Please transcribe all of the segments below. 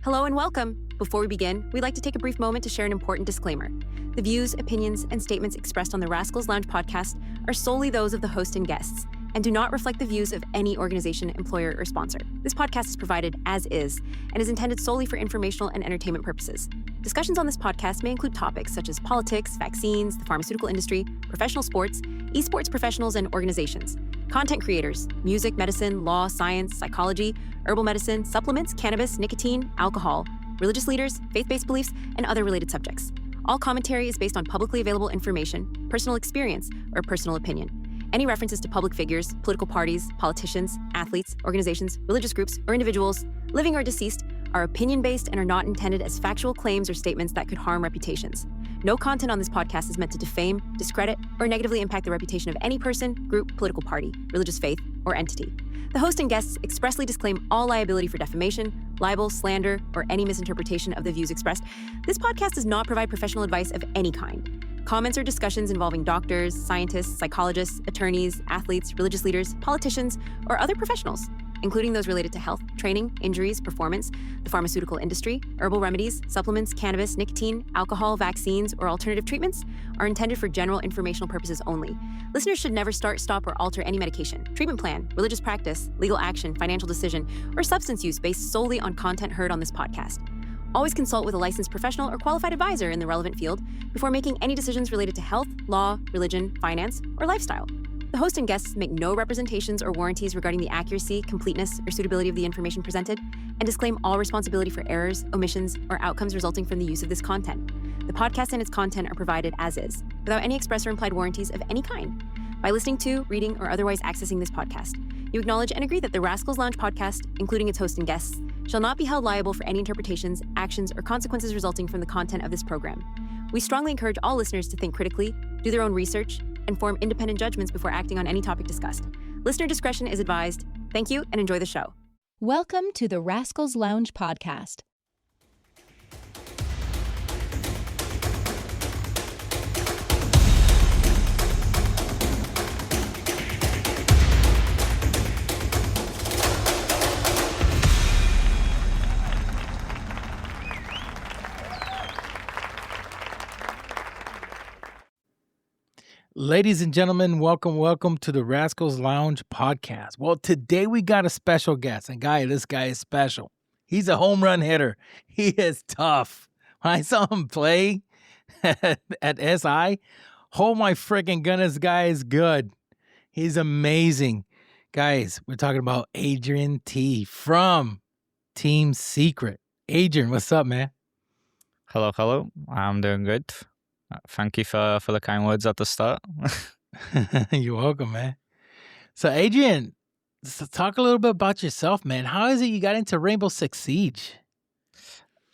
Hello and welcome. Before we begin, we'd like to take a brief moment to share an important disclaimer. The views, opinions, and statements expressed on the Rascals Lounge podcast are solely those of the host and guests and do not reflect the views of any organization, employer, or sponsor. This podcast is provided as is and is intended solely for informational and entertainment purposes. Discussions on this podcast may include topics such as politics, vaccines, the pharmaceutical industry, professional sports, esports professionals and organizations, content creators, music, medicine, law, science, psychology, herbal medicine, supplements, cannabis, nicotine, alcohol, religious leaders, faith-based beliefs, and other related subjects. All commentary is based on publicly available information, personal experience, or personal opinion. Any references to public figures, political parties, politicians, athletes, organizations, religious groups, or individuals, living or deceased, are opinion-based and are not intended as factual claims or statements that could harm reputations. No content on this podcast is meant to defame, discredit, or negatively impact the reputation of any person, group, political party, religious faith, or entity. The host and guests expressly disclaim all liability for defamation, libel, slander, or any misinterpretation of the views expressed. This podcast does not provide professional advice of any kind. Comments or discussions involving doctors, scientists, psychologists, attorneys, athletes, religious leaders, politicians, or other professionals, including those related to health, training, injuries, performance, the pharmaceutical industry, herbal remedies, supplements, cannabis, nicotine, alcohol, vaccines, or alternative treatments, are intended for general informational purposes only. Listeners should never start, stop, or alter any medication, treatment plan, religious practice, legal action, financial decision, or substance use based solely on content heard on this podcast. Always consult with a licensed professional or qualified advisor in the relevant field before making any decisions related to health, law, religion, finance, or lifestyle. The host and guests make no representations or warranties regarding the accuracy, completeness, or suitability of the information presented, and disclaim all responsibility for errors, omissions, or outcomes resulting from the use of this content. The podcast and its content are provided as is, without any express or implied warranties of any kind. By listening to, reading, or otherwise accessing this podcast, you acknowledge and agree that the Rascals Lounge podcast, including its host and guests, shall not be held liable for any interpretations, actions, or consequences resulting from the content of this program. We strongly encourage all listeners to think critically, do their own research, and form independent judgments before acting on any topic discussed. Listener discretion is advised. Thank you and enjoy the show. Welcome to the Rascals Lounge podcast. Ladies and gentlemen, welcome to the Rascals Lounge podcast. Well, today we got a special guest, and this guy is special. He's a home run hitter. He is tough. When I saw him play at SI, oh my freaking goodness, guy is good. He's amazing. Guys, we're talking about Adrian T from Team Secret. Adrian, what's up, man? Hello. I'm doing good. Thank you for the kind words at the start. You're welcome, man. So, Adrian, talk a little bit about yourself, man. How is it you got into Rainbow Six Siege?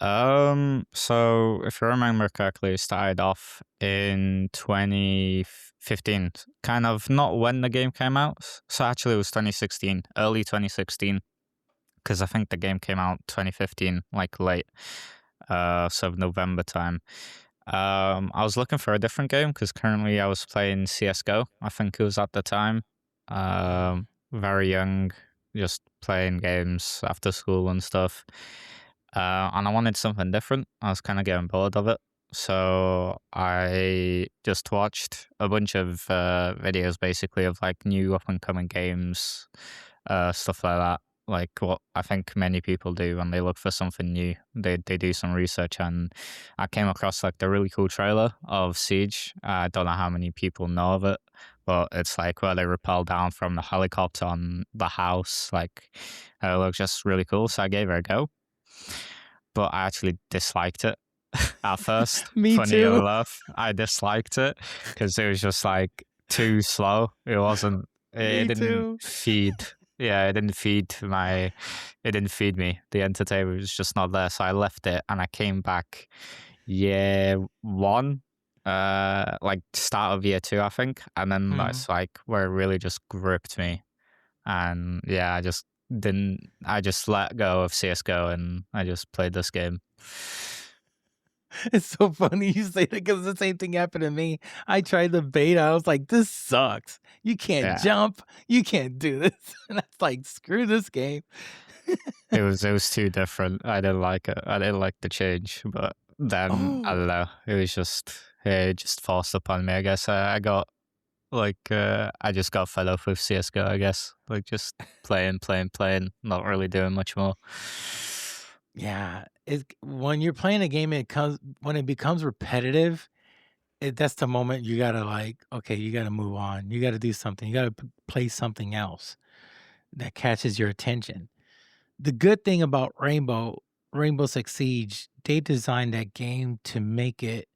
So if you remember correctly, it started off in 2015, kind of not when the game came out. So actually it was 2016, early 2016, because I think the game came out 2015, like late, so November time. I was looking for a different game because currently I was playing CSGO. I think it was at the time. Very young, just playing games after school and stuff. And I wanted something different. I was kind of getting bored of it. So I just watched a bunch of videos basically of like new up and coming games, stuff like that. Like what I think many people do when they look for something new. They do some research, and I came across like the really cool trailer of Siege. I don't know how many people know of it, but it's like where they rappel down from the helicopter on the house. Like it looks just really cool. So I gave it a go, but I actually disliked it at first. Me Funny too. enough, I disliked it because it was just like too slow. It wasn't. It Me didn't too. feed. Yeah, it didn't feed me. The entertainment was just not there. So I left it and I came back year one, like start of year two, I think. And then that's like where it really just gripped me. And yeah, I just let go of CSGO and I just played this game. It's so funny you say that because the same thing happened to me. I tried the beta. I was like, this sucks. You can't jump. You can't do this. And I was like, screw this game. It was too different. I didn't like it. I didn't like the change, but then I don't Oh, know. It just forced upon me. I guess I got I just got fed up with CSGO. I guess like just playing, not really doing much more. yeah. When you're playing a game, when it becomes repetitive. That's the moment you gotta okay, you gotta move on. You gotta do something. You gotta play something else that catches your attention. The good thing about Rainbow Six Siege, they designed that game to make it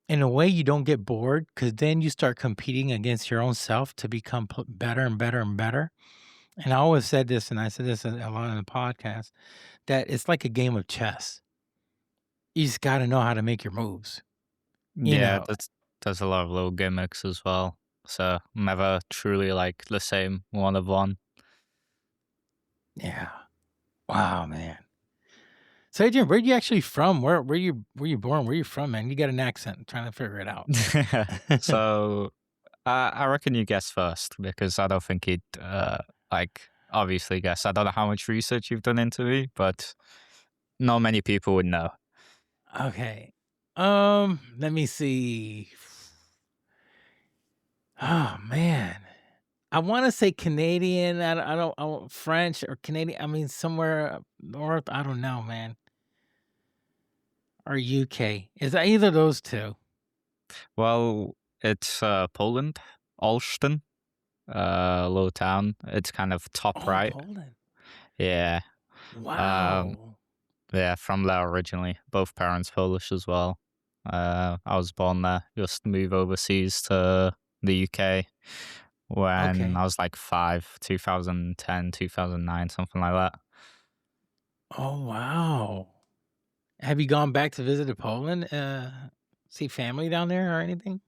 in a way you don't get bored, because then you start competing against your own self to become better and better and better. And I always said this, and I said this a lot in the podcast, that it's like a game of chess. You just got to know how to make your moves. You Yeah, know, there's a lot of little gimmicks as well. So never truly like the same one of one. yeah. Wow, man. So Adrian, where you actually from? Where you born? Where you from, man? You got an accent. I'm trying to figure it out. So I reckon you guess first because I don't think you'd obviously guess. I don't know how much research you've done into me, but not many people would know. Okay. Let me see. Oh man. I want to say Canadian. I don't French or Canadian. I mean somewhere up north. I don't know, man. Or UK. Is that either of those two? Well, it's Poland, Olsztyn, little town. It's kind of top Oh, right. Poland. Yeah. Um, Wow. yeah, from there originally. Both parents Polish as well. I was born there. Just moved overseas to the UK when Okay. I was like 5, 2010, 2009, something like that. Oh wow. Have you gone back to visit Poland? See family down there or anything?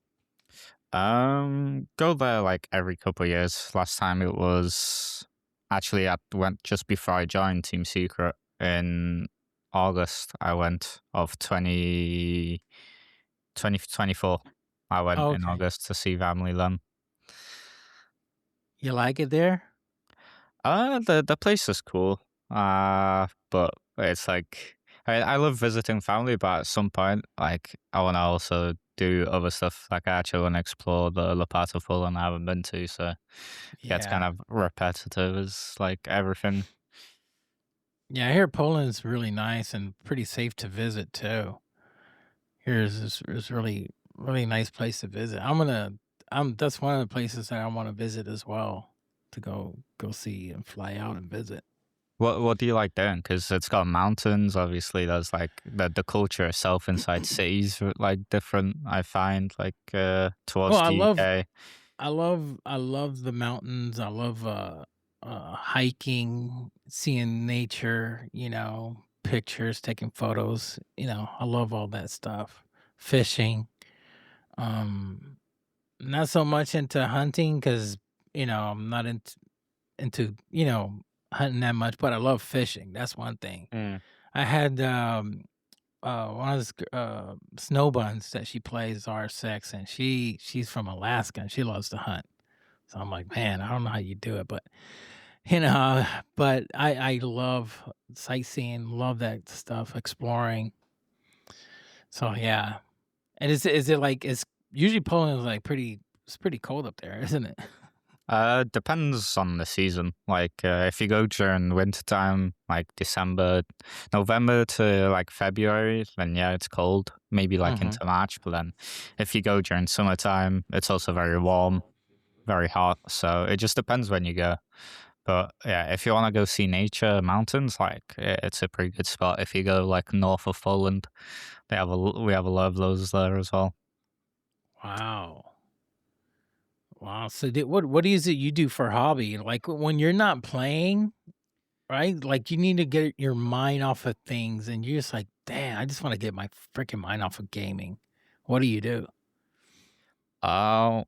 Go there like every couple of years. Last time it was actually I went just before I joined Team Secret in August. I went of 2024. I went in Okay. August to see family then. You like it there? The place is cool. But it's like I love visiting family, but at some point, like I want to also do other stuff. Like I actually want to explore the other parts of Poland I haven't been to. So it gets kind Yeah. of repetitive as like everything. Yeah, I hear Poland's really nice and pretty safe to visit too. Here's is really really nice place to visit. That's one of the places that I want to visit as well, to go see and fly out and visit. What do you like doing? Because it's got mountains. Obviously, there's like the culture itself inside cities like different. I find like Well, towards the UK. I love the mountains. I love hiking, seeing nature, pictures, taking photos, I love all that stuff. Fishing. Um Not so much into hunting cuz I'm not into hunting that much, but I love fishing. That's one thing. Mm. I had one of the snow buns that she plays R6, and she's from Alaska and she loves to hunt. So I'm like, man, I don't know how you do it, but you know, but I love sightseeing, love that stuff, exploring. So yeah. And is it like it's usually Poland is like it's pretty cold up there, isn't it? Depends on the season. Like, if you go during wintertime, like December, November to like February, then yeah, it's cold. Maybe like Hmm. into March, but then if you go during summertime, it's also very warm, very hot. So it just depends when you go. But yeah, if you want to go see nature, mountains, like it's a pretty good spot. If you go like north of Poland, we have a lot of those there as well. Wow. Wow. So what is it you do for hobby? Like when you're not playing, right? Like you need to get your mind off of things and you're just like, damn, I just want to get my freaking mind off of gaming. What do you do? Uh,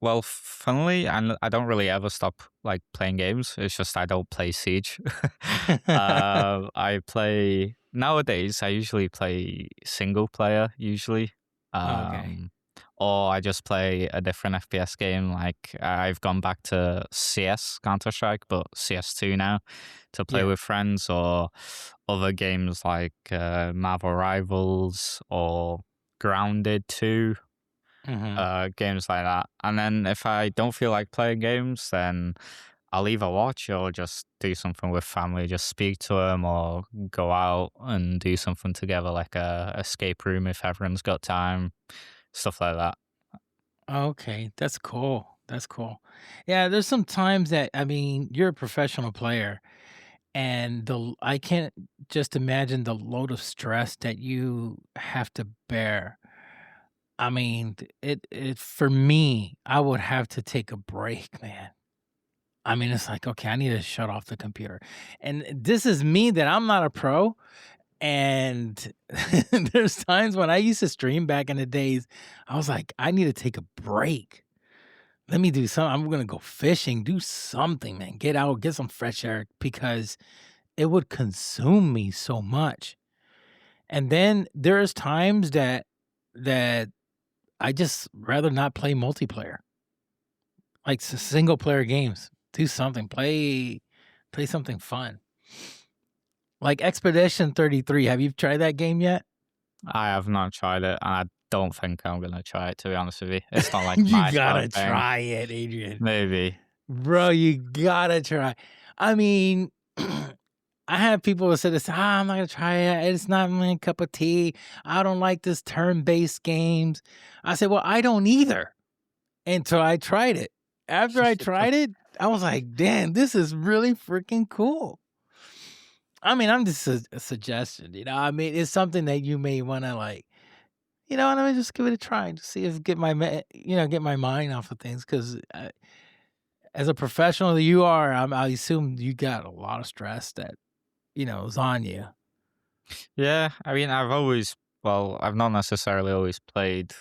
Well, funnily, I don't really ever stop like playing games. It's just I don't play Siege. I play nowadays. I usually play single player usually, Okay. um, or I just play a different FPS game. Like I've gone back to CS, Counter-Strike, but CS2 now to play Yeah. with friends, or other games like Marvel Rivals or Grounded 2, Hmm. games like that. And then if I don't feel like playing games, then I'll either watch or just do something with family, just speak to them or go out and do something together, like a escape room if everyone's got time, stuff like that. Okay, that's cool. That's cool. Yeah, there's some times that I mean, you're a professional player, and I can't just imagine the load of stress that you have to bear. I mean, it for me, I would have to take a break, man. I mean, it's like, okay, I need to shut off the computer. And this is me that I'm not a pro. And there's times when I used to stream back in the days, I was like, I need to take a break. Let me do something. I'm gonna go fishing, do something, man. Get out, get some fresh air because it would consume me so much. And then there's times that I just rather not play multiplayer, like single player games. Do something, play something fun. Like Expedition 33. Have you tried that game yet? I have not tried it, and I don't think I'm gonna try it, to be honest with you. It's not like You my sort of gotta thing. try it, Adrian. Maybe. Bro, you gotta try. I mean, I have people that say this, I'm not gonna try it. It's not my cup of tea. I don't like this turn-based games. I said, well, I don't either until I tried it. After I tried it, I was like, damn, this is really freaking cool. I mean, I'm just a suggestion, I mean, it's something that you may want to like, let me just give it a try to see if get get my mind off of things. Because as a professional that you are, I assume you got a lot of stress that is on you. Yeah, I mean, I've not necessarily always played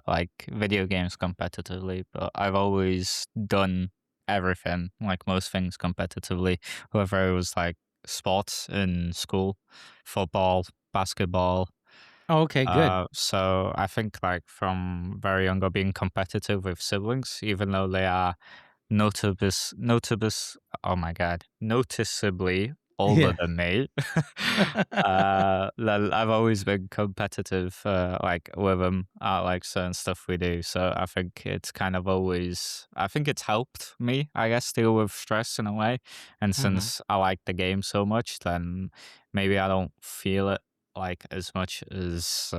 like video games competitively, but I've always done everything, like most things competitively, whether it was like sports in school, football, basketball. Oh, okay, good. So I think like from very young, being competitive with siblings, even though they are notabus oh my god, noticeably older Yeah. than me. I've always been competitive, like with them at like certain stuff we do. So I think it's kind of always, I think it's helped me, I guess, deal with stress in a way. And Mhm. since I like the game so much, then maybe I don't feel it like as much as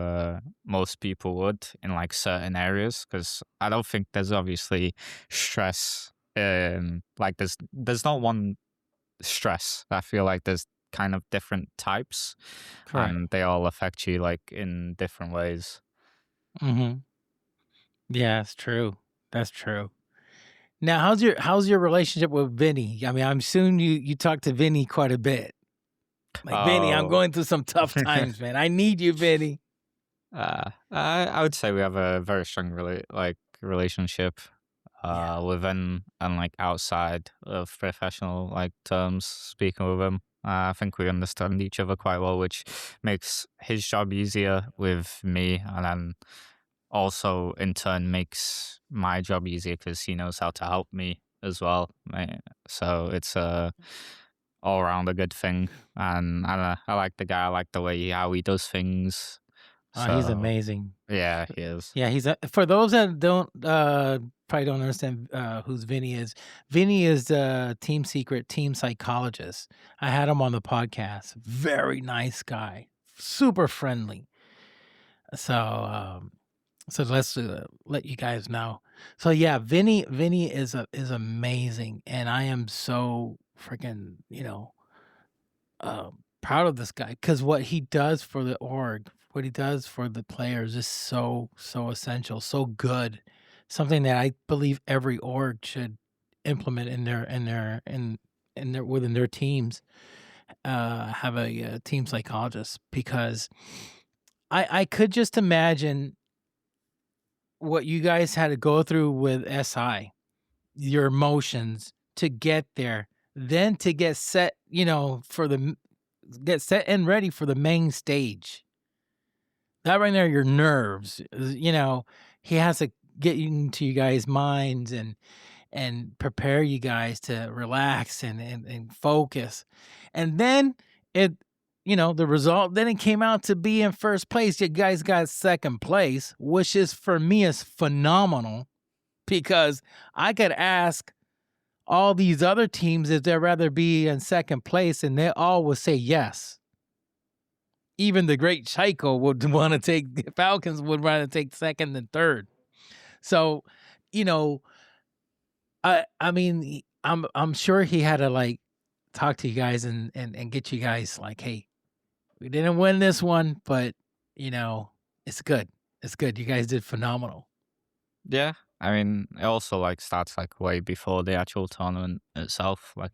most people would in like certain areas, because I don't think there's obviously stress, like there's not one stress. I feel like there's kind of different types, Correct. and they all affect you like in different ways. Mhm. Yeah, it's true. That's true. Now, how's your relationship with Vinny? I mean, I'm assuming you talk to Vinny quite a bit. Like, Vinny, I'm Oh, going through some tough times, man. I need you, Vinny. I would say we have a very strong relationship, Yeah. within and like outside of professional like terms. Speaking with him, I think we understand each other quite well, which makes his job easier with me, and then also in turn makes my job easier because he knows how to help me as well. So it's a all around a good thing, and I don't know, I like the guy. I like the way how he does things. Oh, he's So amazing. yeah, he is. Yeah, for those that don't probably don't understand who's Vinny is the team secret team psychologist. I had him on the podcast. Very nice guy, super friendly. So so let's let you guys know. So yeah, Vinny is amazing, and I am so freaking proud of this guy because what he does for the org, what he does for the players is so essential, so good. Something that I believe every org should implement in their within their teams. Have a team psychologist because I could just imagine what you guys had to go through with SI, your emotions to get there, then to get set, get set and ready for the main stage. That right there, your nerves, he has to get into you guys' minds and prepare you guys to relax and focus. And then the result, then it came out to be in first place. You guys got second place, which is for me is phenomenal because I could ask all these other teams if they'd rather be in second place and they all would say yes. Even the great Chico would want to take Falcons would want to take second and third. So, I mean, I'm sure he had to like talk to you guys and get you guys like, hey, we didn't win this one, but it's good. It's good. You guys did phenomenal. Yeah, I mean, it also like starts like way before the actual tournament itself. Like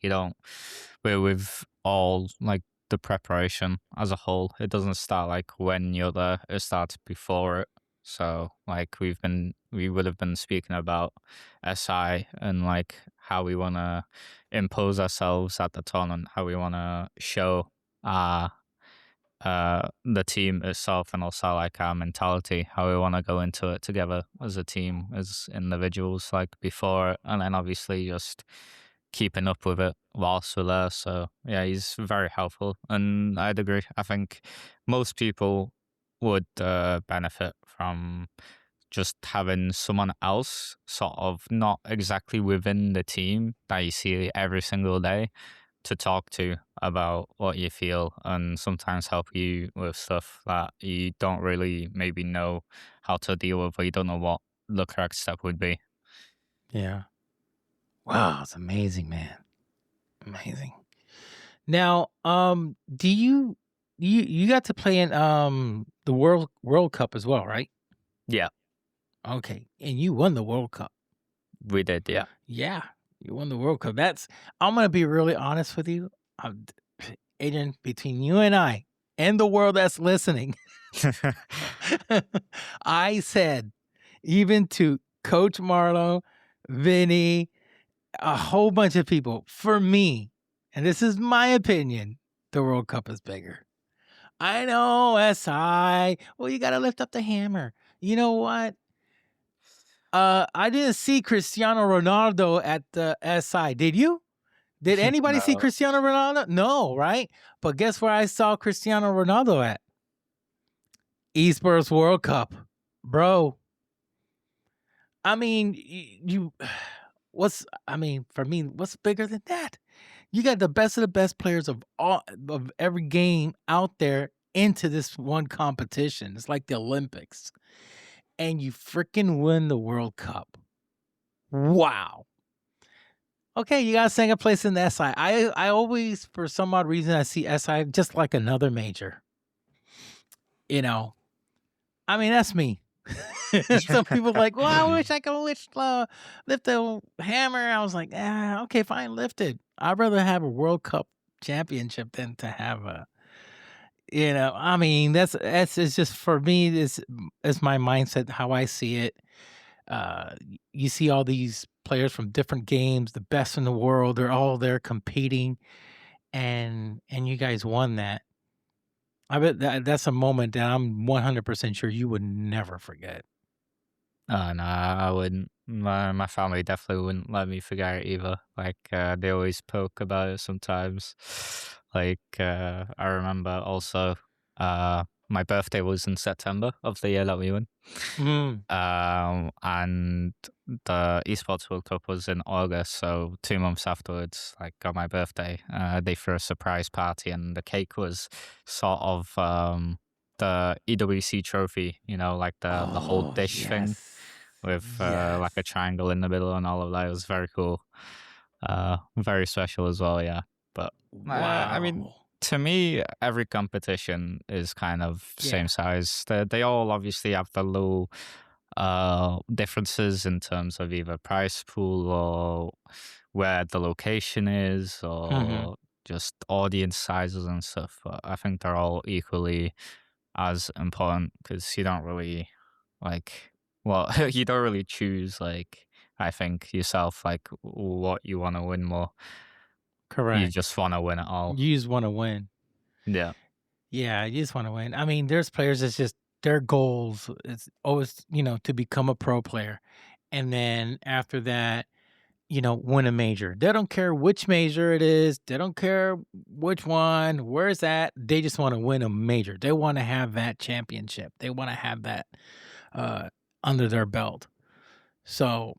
with all like the preparation as a whole. It doesn't start like when you're there. It starts before it. So like we would have been speaking about SI and like how we want to impose ourselves at the tournament, how we want to show the team itself and also like our mentality, how we want to go into it together as a team, as individuals, like before, and then obviously just keeping up with it whilst we're there. So yeah, he's very helpful, and I'd agree. I think most people would benefit from just having someone else sort of not exactly within the team that you see every single day to talk to about what you feel and sometimes help you with stuff that you don't really maybe know how to deal with or you don't know what the correct step would be. Yeah. Wow, it's amazing, man. Amazing. Now, do you got to play in the World Cup as well, right? Yeah, Okay. And you won the World Cup. we did. Yeah. Yeah. You won the World Cup. I'm going to be really honest with you. Adrian, between you and I and the world that's listening, I said, even to Coach Marlo, Vinny, a whole bunch of people, for me, and this is my opinion, the World Cup is bigger. I know, SI. Well, you got to lift up the hammer. You know what? I didn't see Cristiano Ronaldo at the SI. Did you? Did anybody see No. Cristiano Ronaldo? No, right? But guess where I saw Cristiano Ronaldo at? Esports World Cup. Bro. I mean, for me, what's bigger than that? You got the best of the best players of every game out there into this one competition. It's like the Olympics. And you freaking win the World Cup. Wow. Okay, you got second place in the SI. I always, for some odd reason, I see SI just like another major. I mean, that's me. Some people like, well, I wish I could lift the hammer. I was like, okay, fine, lift it. I'd rather have a World Cup championship than to have I mean, that's it's just for me. This is my mindset, how I see it. You see all these players from different games, the best in the world. They're all there competing, and you guys won that. I bet that's a moment that I'm 100% sure you would never forget. Oh, no, I wouldn't. My family definitely wouldn't let me forget it either. Like, they always poke about it sometimes. Like, I remember also, my birthday was in September of the year that we won. And the Esports World Cup was in August, so 2 months afterwards, like on my birthday, they threw a surprise party, and the cake was sort of the EWC trophy, like the whole dish thing with like a triangle in the middle and all of that. It was very cool, very special as well. Yeah, but I mean, to me, every competition is kind of same size. They all obviously have the little differences in terms of either price pool or where the location is or just audience sizes and stuff. But I think they're all equally as important because you don't really you don't really choose I think yourself what you want to win more. Correct. You just want to win it all. You just want to win. Yeah. Yeah, you just want to win. I mean, there's players that's just their goals is always, to become a pro player. And then after that, win a major. They don't care which major it is. They don't care which one, where it's at. They just want to win a major. They want to have that championship. They want to have that uh, under their belt. So,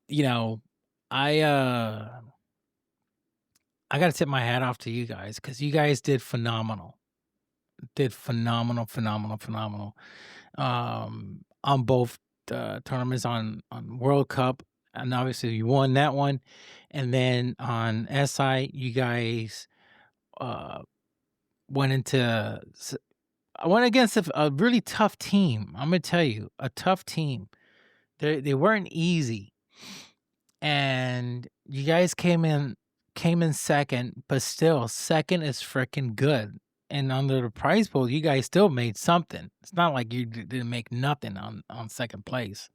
I I got to tip my hat off to you guys because you guys did phenomenal. Did phenomenal. On both tournaments on World Cup, and obviously you won that one, and then on SI you guys uh, went into I went against a really tough team. I'm gonna tell you, a tough team. They weren't easy, and you guys came in second, but still second is freaking good. And under the prize pool, you guys still made something. It's not like you didn't make nothing on second place.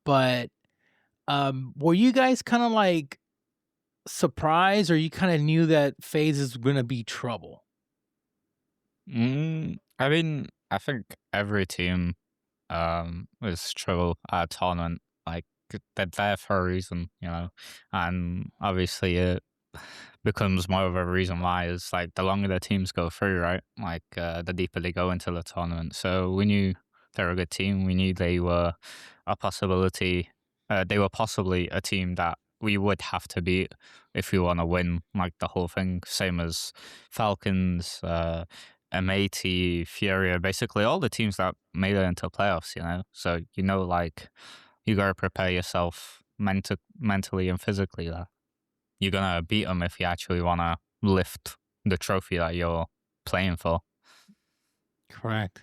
But were you guys kind of like surprised, or you kind of knew that FaZe is gonna be trouble? I mean, I think every team was trouble at a tournament. Like they're there for a reason, and obviously it becomes more of a reason why is like the longer the teams go through, right? Like the deeper they go into the tournament. So we knew they were a good team. We knew they were a possibility. They were possibly a team that we would have to beat if we want to win like the whole thing. Same as Falcons, M80, Furia, basically all the teams that made it into playoffs, So, like, you got to prepare yourself mentally and physically that you're going to beat them if you actually want to lift the trophy that you're playing for. Correct.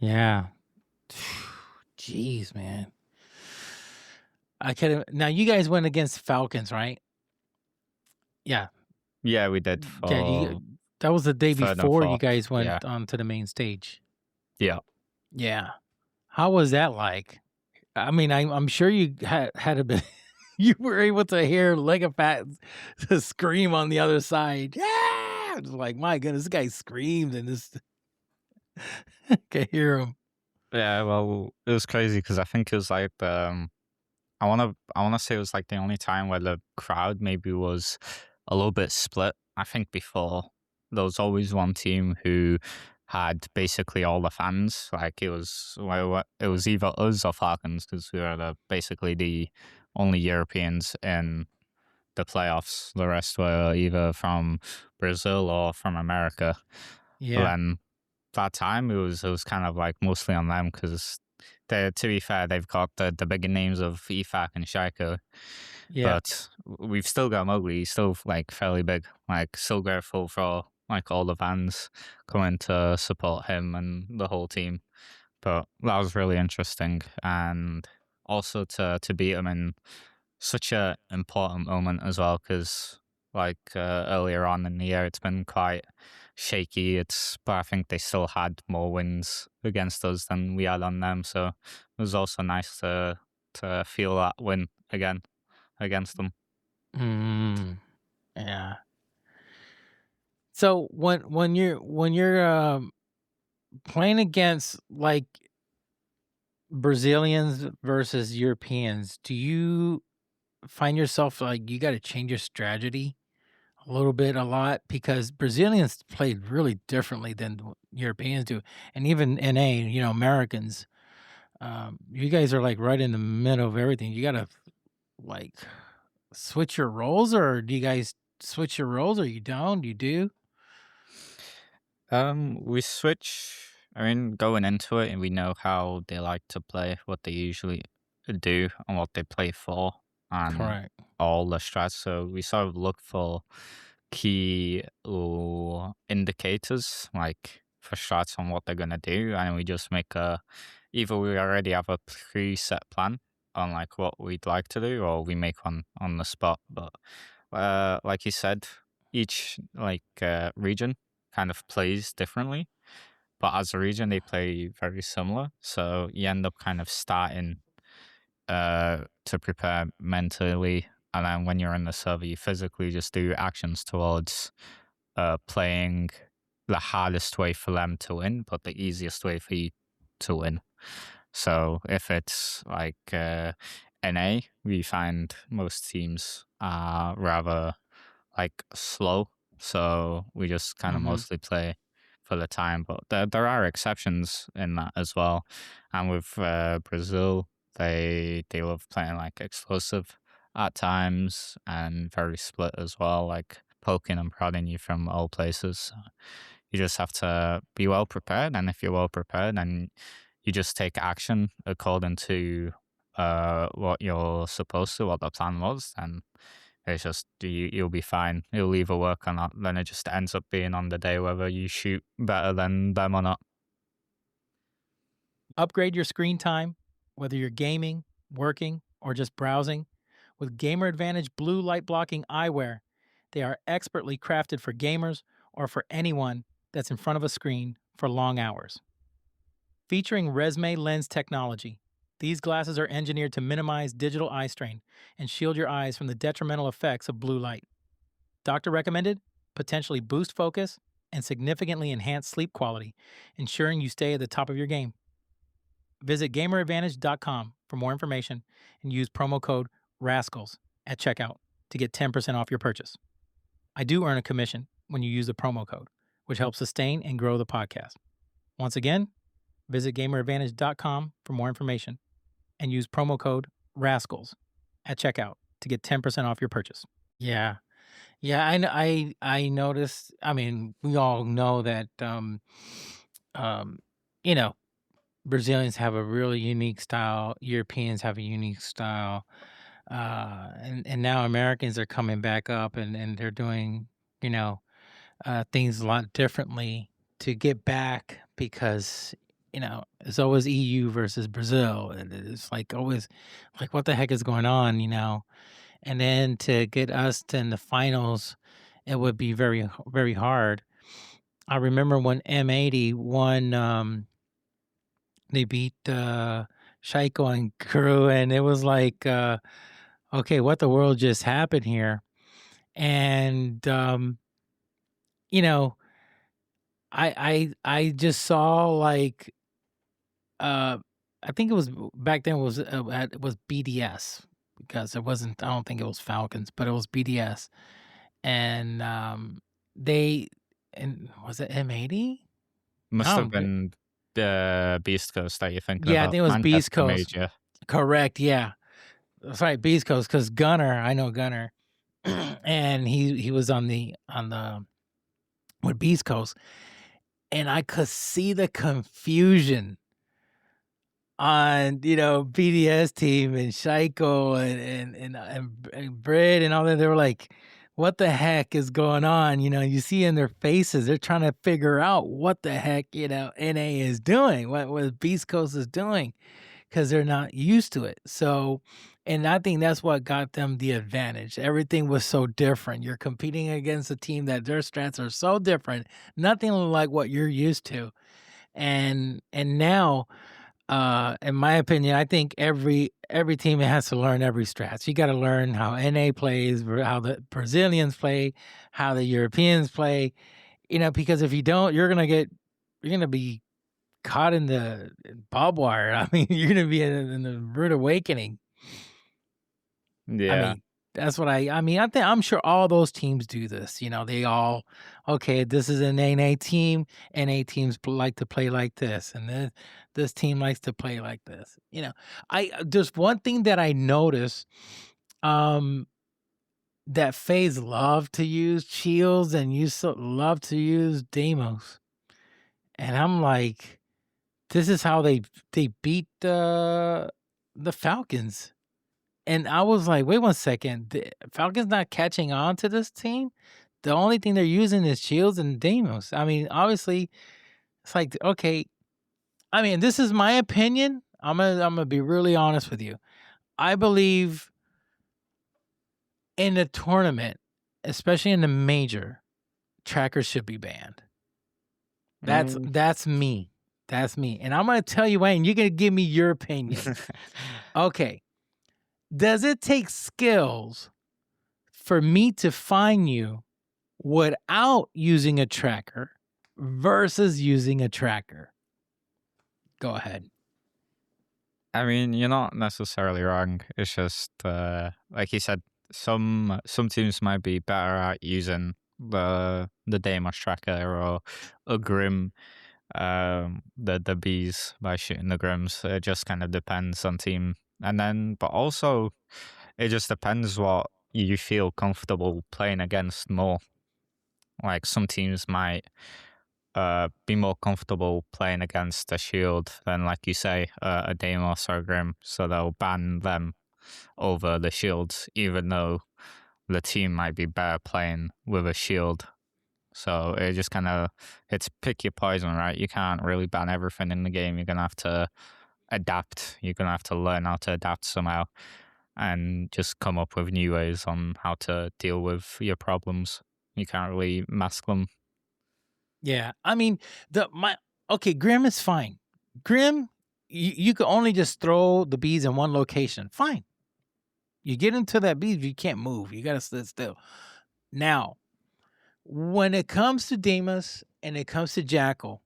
Yeah. Jeez, man. I could now you guys went against Falcons, right? Yeah. Yeah, we did. That was the day before you guys went Yeah. onto the main stage. Yeah. Yeah. How was that like? I mean, I'm sure you had a bit. You were able to hear Legafat scream on the other side. Yeah, it was like, my goodness, this guy screamed, and this can hear him. Yeah, well, it was crazy because I think it was like I wanna say it was like the only time where the crowd maybe was a little bit split. I think before there was always one team who had basically all the fans. Like it was either us or Falcons because we were basically the only Europeans in the playoffs. The rest were either from Brazil or from America. But Yeah. then that time it was kind of like mostly on them because to be fair, they've got the bigger names of EFAC and Shaiko. Yeah. But we've still got Mowgli. He's still like fairly big. Like still grateful for like all the fans coming to support him and the whole team. But that was really interesting, and also to beat him in such a important moment as well, because like earlier on in the year, it's been quite shaky. But I think they still had more wins against us than we had on them. So it was also nice to feel that win again against them. Yeah. So when you're playing against like Brazilians versus Europeans, do you find yourself like you got to change your strategy a little bit, a lot? Because Brazilians played really differently than Europeans do, and even NA, Americans. You guys are like right in the middle of everything. You got to like switch your roles, or do you guys switch your roles, or you don't? You do? We switch. I mean, going into it, and we know how they like to play, what they usually do, and what they play for, and Correct. all the strats. So we sort of look for key indicators, like for strats on what they're gonna do, and we just make either we already have a preset plan on like what we'd like to do, or we make one on the spot. But like you said, each region kind of plays differently, but as a region they play very similar. So you end up kind of starting to prepare mentally, and then when you're in the server, you physically just do actions towards playing the hardest way for them to win, but the easiest way for you to win. So if it's like NA, we find most teams are rather like slow. So we just kind of mostly play for the time. But there are exceptions in that as well. And with Brazil, they love playing like explosive at times and very split as well, like poking and prodding you from all places. You just have to be well prepared, and if you're well prepared, then you just take action according to what you're supposed to, what the plan was, and it's just you'll be fine. You'll either work or not. Then it just ends up being on the day whether you shoot better than them or not. Upgrade your screen time, whether you're gaming, working, or just browsing, with Gamer Advantage blue light blocking eyewear. They are expertly crafted for gamers or for anyone that's in front of a screen for long hours. Featuring Resme lens technology, these glasses are engineered to minimize digital eye strain and shield your eyes from the detrimental effects of blue light. Doctor recommended, potentially boost focus, and significantly enhance sleep quality, ensuring you stay at the top of your game. Visit GamerAdvantage.com for more information and use promo code RASCALS at checkout to get 10% off your purchase. I do earn a commission when you use the promo code, which helps sustain and grow the podcast. Once again, visit GamerAdvantage.com for more information and use promo code RASCALS at checkout to get 10% off your purchase. Yeah, I noticed. I mean, we all know that you know, Brazilians have a really unique style. Europeans have a unique style. And now Americans are coming back up and they're doing, things a lot differently to get back because, it's always EU versus Brazil. And it's like always like, what the heck is going on, And then to get us to in the finals, it would be very, very hard. I remember when M80 won, they beat Shaiko and crew, and it was like, okay, what the world just happened here? And I just saw like I think it was back then it was BDS because it wasn't. I don't think it was Falcons, but it was BDS, and was it M80? Must have been the Beast Coast that you're thinking Yeah, about. I think it was Manchester Beast Coast. Major. Correct. Yeah, that's right, Beast Coast. Because Gunner, I know Gunner, and he was on the with Beast Coast, and I could see the confusion on BDS team and Shaiko and Britt and all that. They were like, what the heck is going on? You see in their faces, they're trying to figure out what the heck, NA is doing, what Beast Coast is doing, because they're not used to it. So, and I think that's what got them the advantage. Everything was so different. You're competing against a team that their strats are so different, nothing like what you're used to. And now, in my opinion, I think every team has to learn every strats. You got to learn how NA plays, how the Brazilians play, how the Europeans play. Because if you don't, you're gonna be caught in the barbed wire. I mean, you're gonna be in the rude awakening. Yeah. I mean, that's what I think I'm sure all those teams do this. They all, okay, this is an NA team. NA teams like to play like this, and this team likes to play like this. There's one thing that I noticed, that FaZe love to use shields and love to use demos, and I'm like, this is how they beat the Falcons. And I was like, wait 1 second. The Falcons not catching on to this team? The only thing they're using is shields and demos. I mean, obviously, it's like, okay. I mean, this is my opinion. I'm gonna be really honest with you. I believe in the tournament, especially in the major, trackers should be banned. That's me. That's me. And I'm gonna tell you, Wayne, you're gonna give me your opinion. Okay. Does it take skills for me to find you without using a tracker versus using a tracker? Go ahead. I mean, you're not necessarily wrong. It's just like you said, some teams might be better at using the Deimos tracker or a Grim, the bees by shooting the Grims. It just kind of depends on team, and then but also it just depends what you feel comfortable playing against more. Like some teams might be more comfortable playing against a shield than, like you say, a Deimos or a Grim, so they'll ban them over the shields, even though the team might be better playing with a shield. So it just kind of, it's pick your poison, right? You can't really ban everything in the game. You're going to have to adapt. You're going to have to learn how to adapt somehow and just come up with new ways on how to deal with your problems. You can't really mask them. Yeah, I mean, Grim is fine. Grim, you could only just throw the bees in one location. Fine. You get into that bees, you can't move. You gotta sit still. Now, when it comes to Deimos and it comes to Jackal,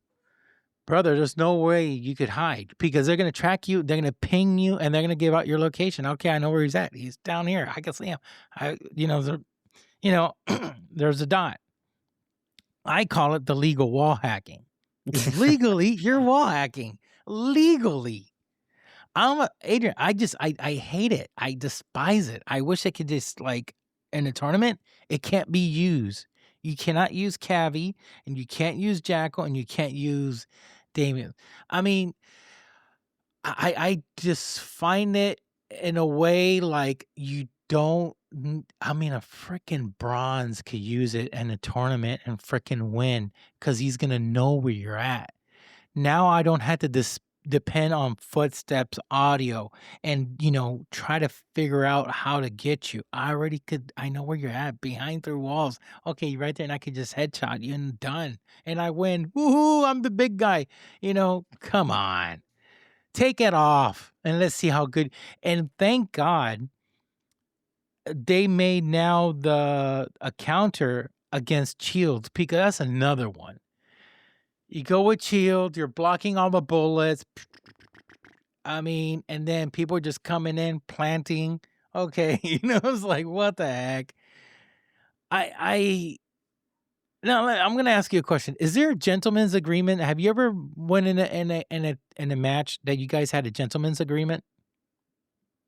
brother, there's no way you could hide because they're gonna track you, they're gonna ping you, and they're gonna give out your location. Okay, I know where he's at. He's down here. I can see him. There's a dot. I call it the legal wall hacking. Legally, you're wall hacking. Legally. Adrian, I hate it. I despise it. I wish I could just, like, in a tournament, it can't be used. You cannot use Cavi, and you can't use Jackal, and you can't use Damien. I mean, I just find it in a way like you don't. I mean, a freaking bronze could use it in a tournament and freaking win because he's gonna know where you're at. Now I don't have to depend on footsteps, audio, and try to figure out how to get you. I know where you're at behind through walls. Okay, you're right there, and I could just headshot you and done, and I win. Woohoo! I'm the big guy. Come on, take it off, and let's see how good. And thank God they made now a counter against shields because that's another one. You go with shield, you're blocking all the bullets. I mean, and then people are just coming in, planting. Okay, it's like, what the heck? Now I'm gonna ask you a question. Is there a gentleman's agreement? Have you ever went in a match that you guys had a gentleman's agreement?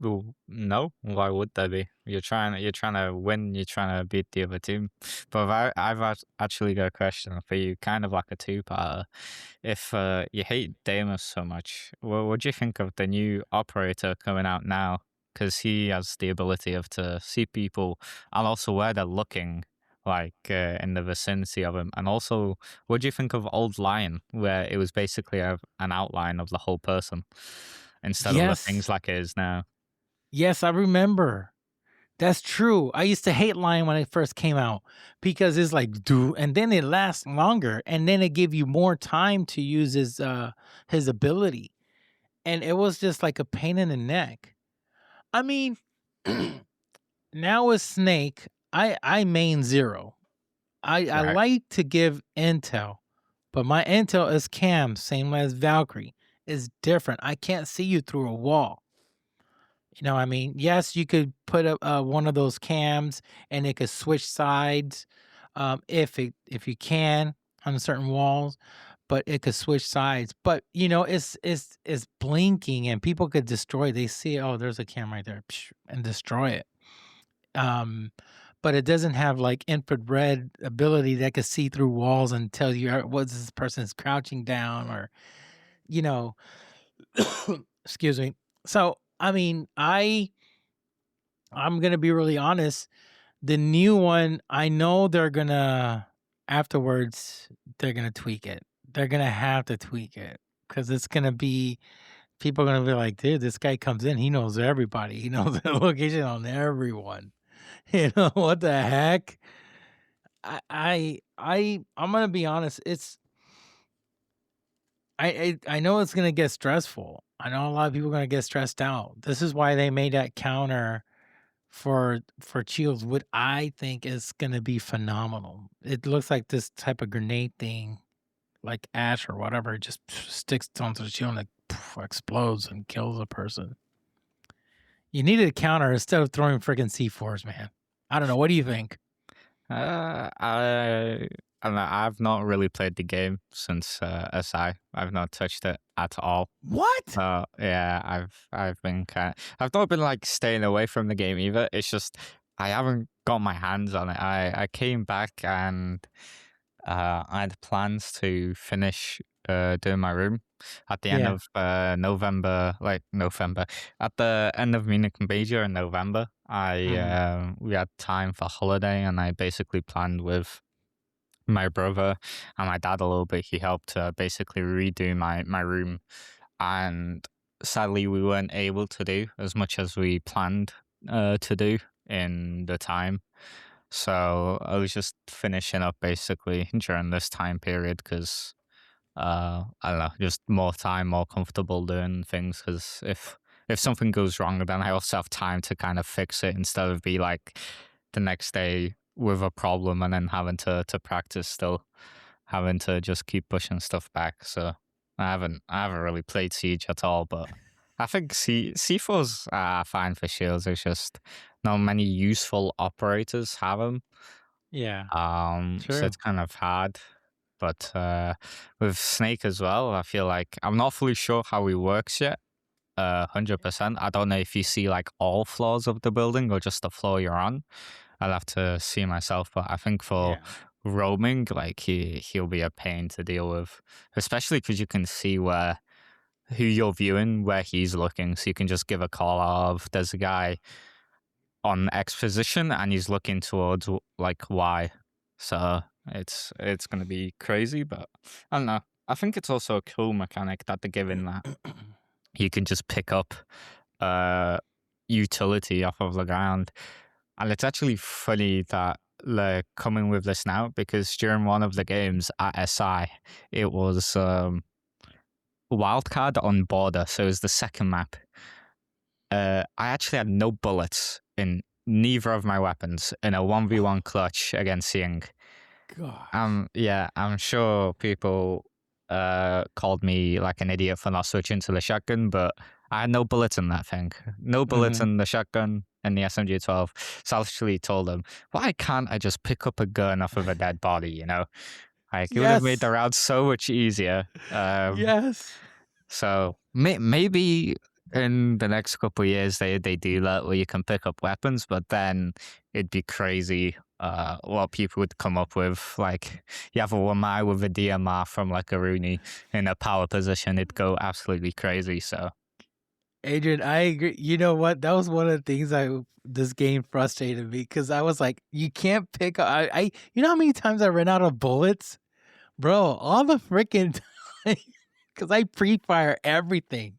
Well, no, why would there be? You're trying to win. You're trying to beat the other team. But I've actually got a question for you, kind of like a two-parter. If you hate Deimos so much, what do you think of the new operator coming out now? Because he has the ability to see people and also where they're looking, like in the vicinity of him. And also, what do you think of Old Lion, where it was basically an outline of the whole person instead of the things like it is now? Yes, I remember. That's true. I used to hate Lion when it first came out because it's like, and then it lasts longer, and then it give you more time to use his ability, and it was just like a pain in the neck. I mean, now with Snake, I main Zero. I like to give intel, but my intel is cam, same as Valkyrie. It's different. I can't see you through a wall. I mean, yes, you could put up one of those cams and it could switch sides if you can on certain walls, but it could switch sides. But it's blinking and people could destroy. They see, oh, there's a cam right there, and destroy it. But it doesn't have like infrared ability that could see through walls and tell you what this person's crouching down or excuse me. So I mean, I'm gonna be really honest. The new one, I know they're gonna afterwards. They're gonna tweak it. They're gonna have to tweak it because it's gonna be people are gonna be like, dude, this guy comes in. He knows everybody. He knows the location on everyone. What the heck? I'm gonna be honest. I know it's gonna get stressful. I know a lot of people are gonna get stressed out. This is why they made that counter for shields, what I think is gonna be phenomenal. It looks like this type of grenade thing like ash or whatever, it just sticks onto the shield and explodes and kills a person. You needed a counter instead of throwing freaking C4s, man. I don't know. What do you think? I don't know. I've not really played the game since SI. I've not touched it at all. What? Yeah, I've been I've not been like staying away from the game either. It's just I haven't got my hands on it. I came back and I had plans to finish doing my room at the end Yeah. of November, at the end of Munich Major in November. We had time for holiday, and I basically planned with my brother and my dad a little bit. He helped basically redo my room, and sadly we weren't able to do as much as we planned to do in the time. So I was just finishing up basically during this time period because I don't know, just more time, more comfortable doing things. Because if something goes wrong, then I also have time to kind of fix it instead of be like the next day with a problem and then having to practice still, having to just keep pushing stuff back. So I haven't really played Siege at all, but I think C4s are fine for shields. It's just not many useful operators have them. Yeah. So True. it's kind of hard. But with Snake as well, I feel like I'm not fully sure how he works yet. 100%. I don't know if you see like all floors of the building or just the floor you're on. I'll have to see myself, but I think for roaming, like he'll be a pain to deal with, especially because you can see who you're viewing, where he's looking, so you can just give a call of there's a guy on X position and he's looking towards like Y. So it's gonna be crazy, but I don't know. I think it's also a cool mechanic that they're giving that you can just pick up utility off of the ground. And it's actually funny that they're coming with this now, because during one of the games at SI, it was Wildcard on Border, so it was the second map. I actually had no bullets in neither of my weapons in a 1v1 clutch against Ying. God. Yeah, I'm sure people called me like an idiot for not switching to the shotgun, but I had no bullets in that thing. No bullets in the shotgun and the SMG-12. So I actually told them, why can't I just pick up a gun off of a dead body, you know? Like, it would have made the round so much easier. Yes. So maybe in the next couple of years they do that where you can pick up weapons, but then it'd be crazy what people would come up with. Like, you have a Wamai with a DMR from like a Rooney in a power position, it'd go absolutely crazy. So Adrian, I agree. You know what? That was one of the things this game frustrated me, because I was like, you can't pick up. You know how many times I ran out of bullets, bro? All the freaking time, because I pre-fire everything,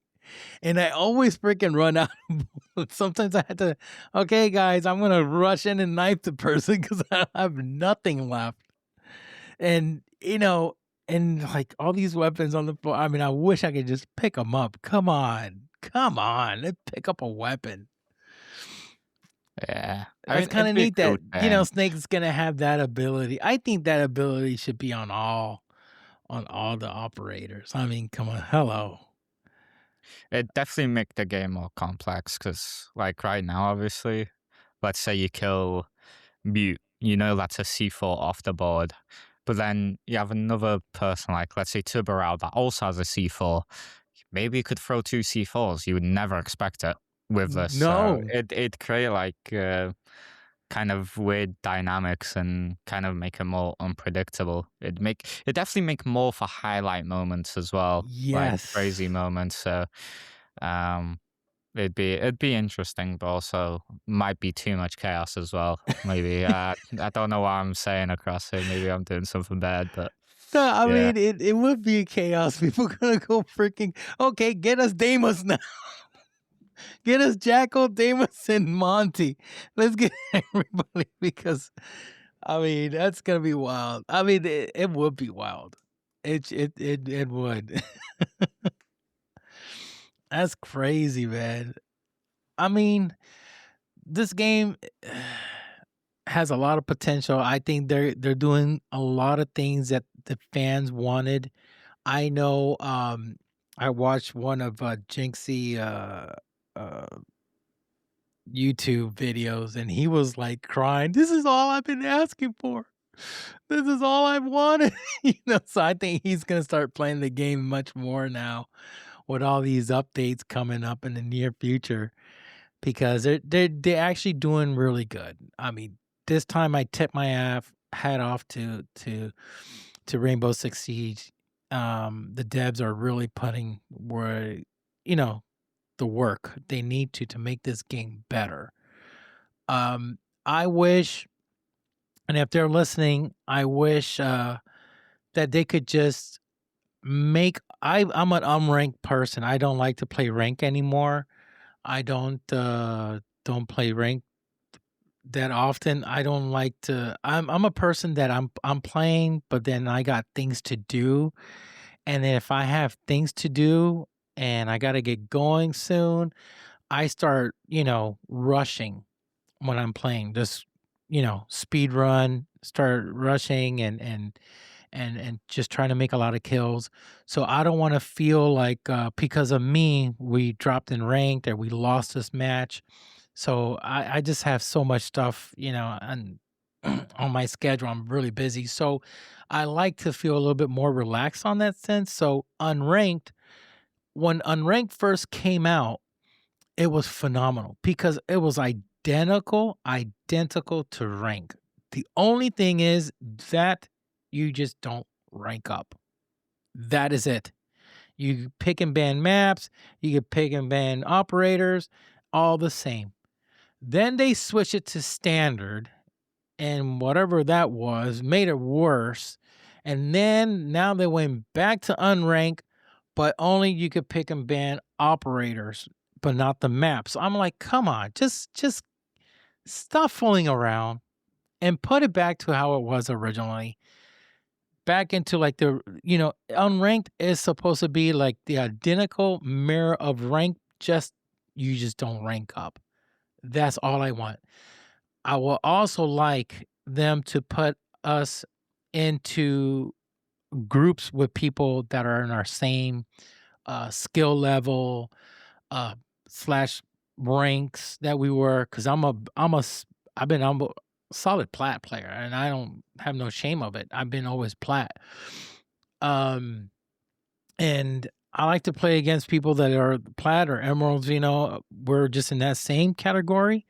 and I always freaking run out of bullets. Sometimes I had to, okay, guys, I'm gonna rush in and knife the person because I have nothing left, and and like all these weapons on the floor. I mean, I wish I could just pick them up. Come on, let's pick up a weapon. yeah, It's kind of it'd be a neat cool that thing. Snake's gonna have that ability. I think that ability should be on all the operators. I mean, come on, hello. It definitely make the game more complex, because like right now, obviously, let's say you kill Mute, that's a C4 off the board. But then you have another person, like let's say Tubarao, that also has a C4. Maybe you could throw two C4s. You would never expect it with this. So No. it'd create like kind of weird dynamics and kind of make it more unpredictable. It definitely make more for highlight moments as well, like Yes. crazy moments. So it'd be interesting, but also might be too much chaos as well. Maybe I don't know what I'm saying across here. Maybe I'm doing something bad, but No, I yeah. mean it would be a chaos. People gonna go freaking okay. Get us Deimos now. Get us Jackal, Deimos, and Monty. Let's get everybody, because I mean that's gonna be wild. I mean it would be wild. It would. That's crazy, man. I mean, this game, has a lot of potential. I think they're doing a lot of things that the fans wanted. I know I watched one of Jinxie uh YouTube videos, and he was like crying. This is all I've been asking for. This is all I've wanted. So I think he's gonna start playing the game much more now with all these updates coming up in the near future because they're actually doing really good. I mean, this time I tip my hat off to Rainbow Six Siege. The devs are really putting where you know the work they need to make this game better. I wish, and if they're listening, I wish that they could just make. I'm an unranked person. I don't like to play rank anymore. I don't play rank that often. I don't like to. I'm a person that I'm playing, but then I got things to do, and then if I have things to do and I got to get going soon, I start rushing when I'm playing. Just speed run, start rushing and just trying to make a lot of kills. So I don't want to feel like because of me we dropped in ranked or we lost this match. So I just have so much stuff, and on my schedule. I'm really busy. So I like to feel a little bit more relaxed on that sense. So unranked, when unranked first came out, it was phenomenal because it was identical to rank. The only thing is that you just don't rank up. That is it. You pick and ban maps, you can pick and ban operators, all the same. Then they switch it to standard, and whatever that was made it worse. And then now they went back to unranked, but only you could pick and ban operators, but not the maps. I'm like, come on, just stop fooling around and put it back to how it was originally. Back into like unranked is supposed to be like the identical mirror of rank, just you just don't rank up. That's all I want. I will also like them to put us into groups with people that are in our same skill level slash ranks that we were. Because I've been a solid plat player, and I don't have no shame of it. I've been always plat. And I like to play against people that are plat or emeralds. We're just in that same category.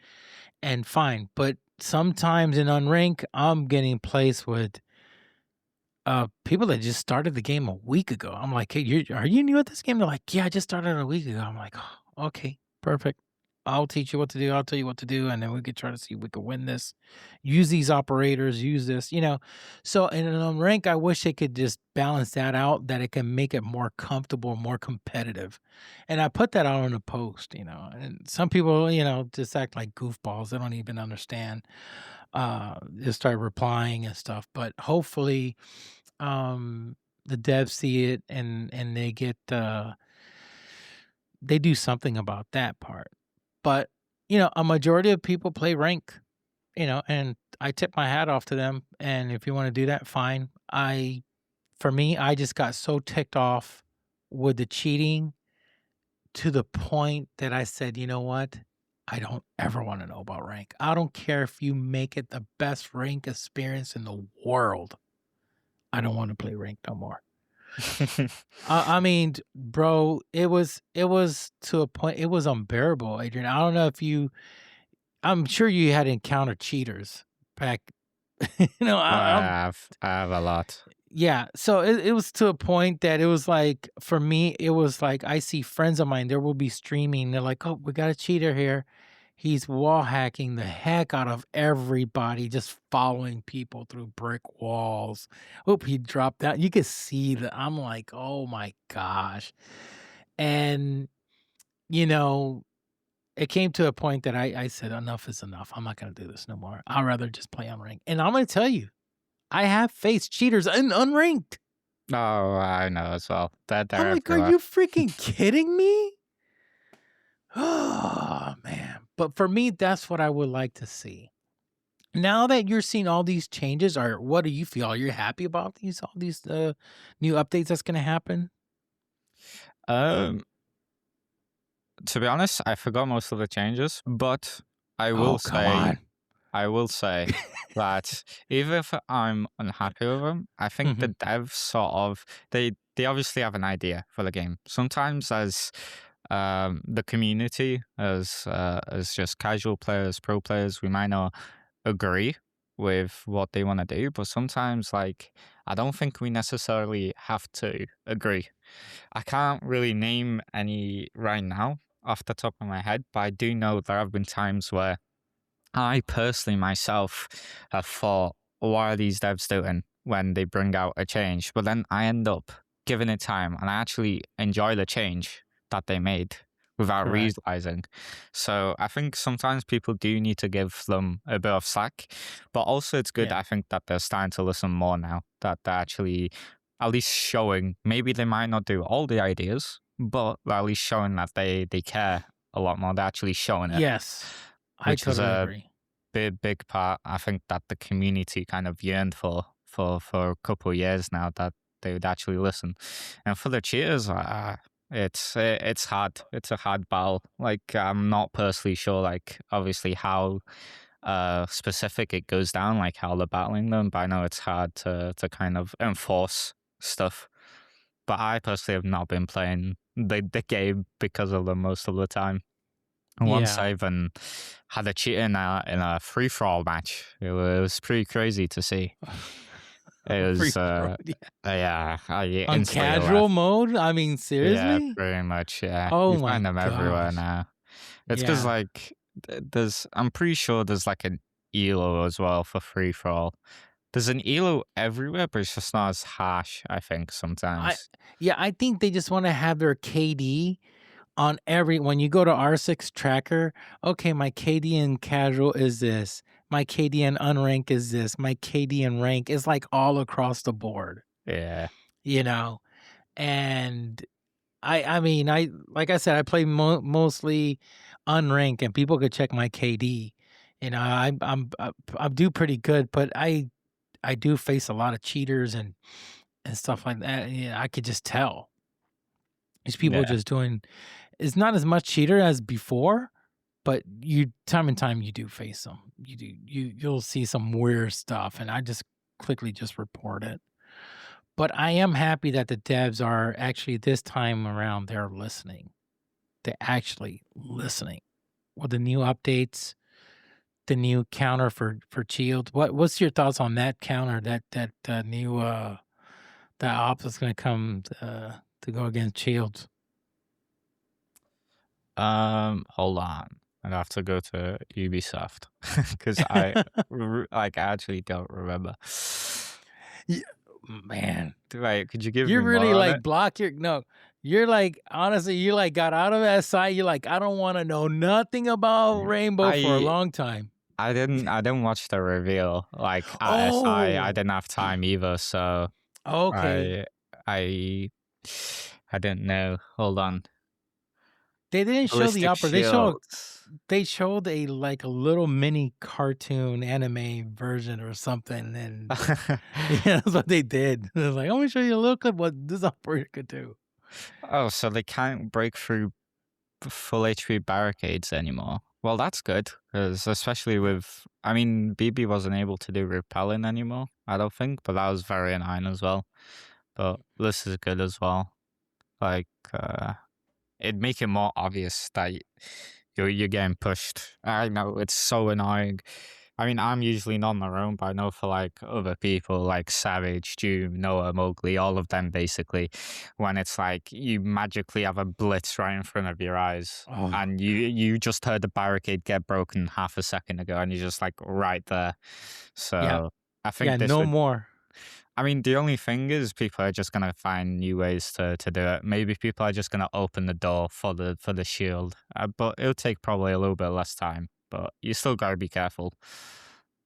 And fine, but sometimes in unrank, I'm getting placed with people that just started the game a week ago. I'm like, hey, are you new at this game? They're like, yeah, I just started a week ago. I'm like, oh, okay, perfect. I'll teach you what to do. I'll tell you what to do, and then we could try to see if we can win this. Use these operators. Use this. So in an unrank, I wish they could just balance that out. That it can make it more comfortable, more competitive. And I put that out on a post. And some people, just act like goofballs. They don't even understand. Just start replying and stuff. But hopefully, the devs see it and they get they do something about that part. But a majority of people play rank, and I tip my hat off to them. And if you want to do that, fine. For me, I just got so ticked off with the cheating to the point that I said, you know what? I don't ever want to know about rank. I don't care if you make it the best rank experience in the world. I don't want to play rank no more. I mean, bro, it was to a point. It was unbearable, Adrian. I don't know if I'm sure you had encountered cheaters back. I have a lot. Yeah. So it was to a point that it was like, for me, it was like I see friends of mine. There will be streaming. They're like, oh, we got a cheater here. He's wall hacking the heck out of everybody, just following people through brick walls. Oop, he dropped out. You could see that. I'm like, oh my gosh. And, it came to a point that I said, enough is enough. I'm not going to do this no more. I'd rather just play unranked. And I'm going to tell you, I have faced cheaters in unranked. Oh, I know as well. They're I'm like, everywhere. are you freaking kidding me? Oh, man. But for me, that's what I would like to see. Now that you're seeing all these changes, or what do you feel? Are you happy about all these new updates that's going to happen? Um, to be honest, I forgot most of the changes, but I will Oh, come say, on. I will say that even if I'm unhappy with them, I think the Mhm. devs sort of they obviously have an idea for the game. Sometimes as the community, as just casual players, pro players, we might not agree with what they want to do, but sometimes like I don't think we necessarily have to agree. I can't really name any right now off the top of my head, but I do know there have been times where I personally myself have thought, what are these devs doing when they bring out a change? But then I end up giving it time and I actually enjoy the change that they made without Correct. realizing. So I think sometimes people do need to give them a bit of slack, but also it's good, Yeah. I think, that they're starting to listen more now, that they're actually at least showing, maybe they might not do all the ideas, but they're at least showing that they care a lot more. They're actually showing it, Yes. I which is totally a agree. big part, I think, that the community kind of yearned for a couple of years now, that they would actually listen. And for the cheers, it's hard. It's a hard battle. Like, I'm not personally sure, like, obviously how specific it goes down, like how they're battling them, but I know it's hard to kind of enforce stuff. But I personally have not been playing the game because of them most of the time. And once Yeah. I even had a cheat in a free for all match, it was pretty crazy to see. It Free was throw, yeah. yeah, I On instantly casual left. mode? I mean, Yeah, seriously? pretty much. Yeah, Oh you my find them everywhere gosh. now. It's because Yeah. like there's, I'm pretty sure there's like an elo as well for free for all. There's an elo everywhere, but it's just not as harsh, I think, I sometimes. yeah, I think they just want to have their KD on every when you go to R6 tracker, okay, my KD in casual is this. My KD in unrank is this. My KD in rank is like all across the board, Yeah. you know? And I mean, I like I said, I play mostly unranked, and people could check my KD. You know, I do pretty good, but I do face a lot of cheaters and stuff like that. Yeah, I could just tell these people Yeah. just doing. It's not as much cheater as before, but you time and time you do face them. You'll see some weird stuff, and I just quickly just report it. But I am happy that the devs are actually this time around they're listening. They're actually listening with the new updates, the new counter for shield. What's your thoughts on that counter? That new that op that's going to come to go against shields. Hold on. I'd have to go to Ubisoft because I actually don't remember. Yeah, man, Right? Could you give you me really more on it? like block your no. You're like honestly, you like got out of that site. You're like, I don't want to know nothing about Rainbow for a I long time. I didn't watch the reveal like at SI. I Oh, didn't have time either, so okay. I I I didn't know. Hold on. They didn't show the Ballistic opera. shields. They showed a like a little mini cartoon anime version or something, and yeah, that's what they did. They're like, I'm gonna show you a little clip what this operator could do. Oh, so they can't break through full HP barricades anymore. Well, that's good, because especially with, I mean, BB wasn't able to do repelling anymore, I don't think, but that was very annoying as well. But this is good as well. Like, it'd make it more obvious that you're getting pushed. I know it's so annoying. I mean, I'm usually not on their own, but I know for like other people like Savage, Doom, Noah, Mowgli, all of them basically, when it's like you magically have a blitz right in front of your eyes Oh, and you just heard the barricade get broken half a second ago and you're just like right there. yeah, So I yeah, think this no would, more. I mean, the only thing is people are just gonna find new ways to do it. Maybe people are just gonna open the door for the shield, but it'll take probably a little bit less time. But you still gotta be careful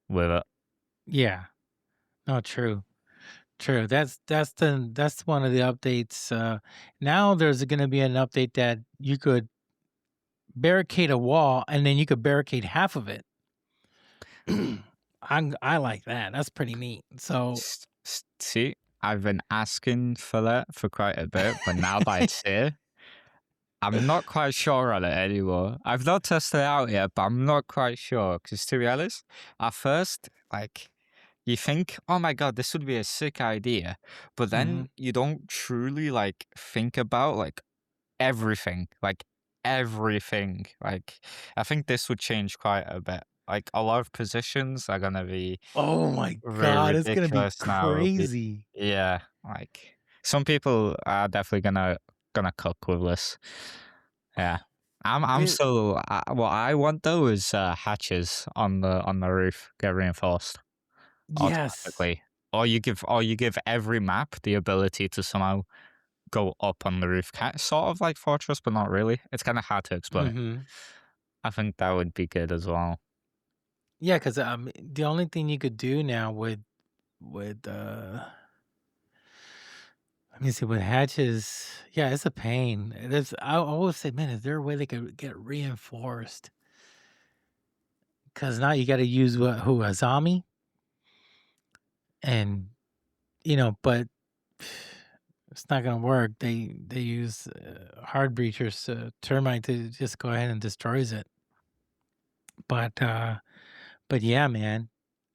with it. Yeah, no, true, true. That's one of the updates. Now there's going to be an update that you could barricade a wall and then you could barricade half of it. I like that. That's pretty neat. So See, I've been asking for that for quite a bit, but now that it's here, I'm not quite sure on it anymore. I've not tested it out yet, but I'm not quite sure. Because to be honest, at first, like, you think, oh my God, this would be a sick idea. But then mhm. you don't truly, like, think about, like, everything. Like, everything. Like, I think this would change quite a bit. Like, a lot of positions are going to be Oh my very god, it's gonna be ridiculous now. It'll be, crazy. yeah, like, some people are definitely gonna cook with this. Yeah. I'm It, so what I want though is hatches on the roof get reinforced yes. automatically. Or you give every map the ability to somehow go up on the roof. Sort of like Fortress, but not really. It's kind of hard to explain. Mhm. I think that would be good as well. Yeah, because the only thing you could do now with let me see, with hatches, yeah, it's a pain. I always say, man, is there a way they could get reinforced? Because now you got to use a zombie, and but it's not gonna work. They use hard breachers, termite to just go ahead and destroys it. But yeah, man,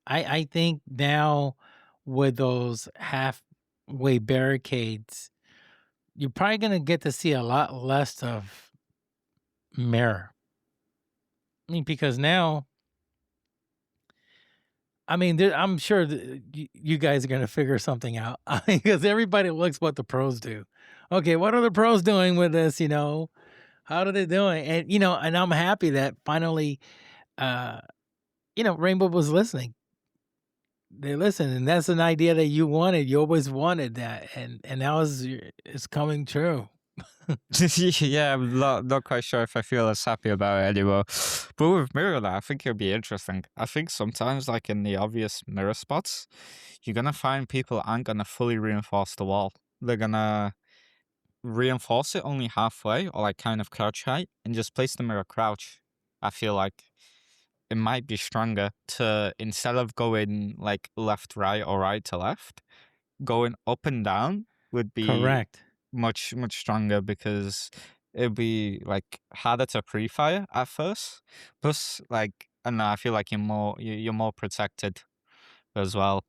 I think now with those halfway barricades, you're probably gonna get to see a lot less of mirror. I mean, because now, I mean, I'm sure that you guys are gonna figure something out because everybody looks what the pros do. Okay, what are the pros doing with this? How are they doing? And and I'm happy that finally, uh, Rainbow was listening. They listened, and that's an idea that you wanted. You always wanted that, and now it's coming true. Yeah, I'm not quite sure if I feel as happy about it anymore. But with mirror, I think it'll be interesting. I think sometimes, like in the obvious mirror spots, you're gonna find people aren't gonna fully reinforce the wall. They're gonna reinforce it only halfway, or like kind of crouch height, and just place the mirror crouch. I feel like it might be stronger to instead of going like left, right, or right to left, going up and down would be Correct. much stronger because it'd be like harder to pre-fire at first. Plus, like I don't know, I feel like you're more protected as well,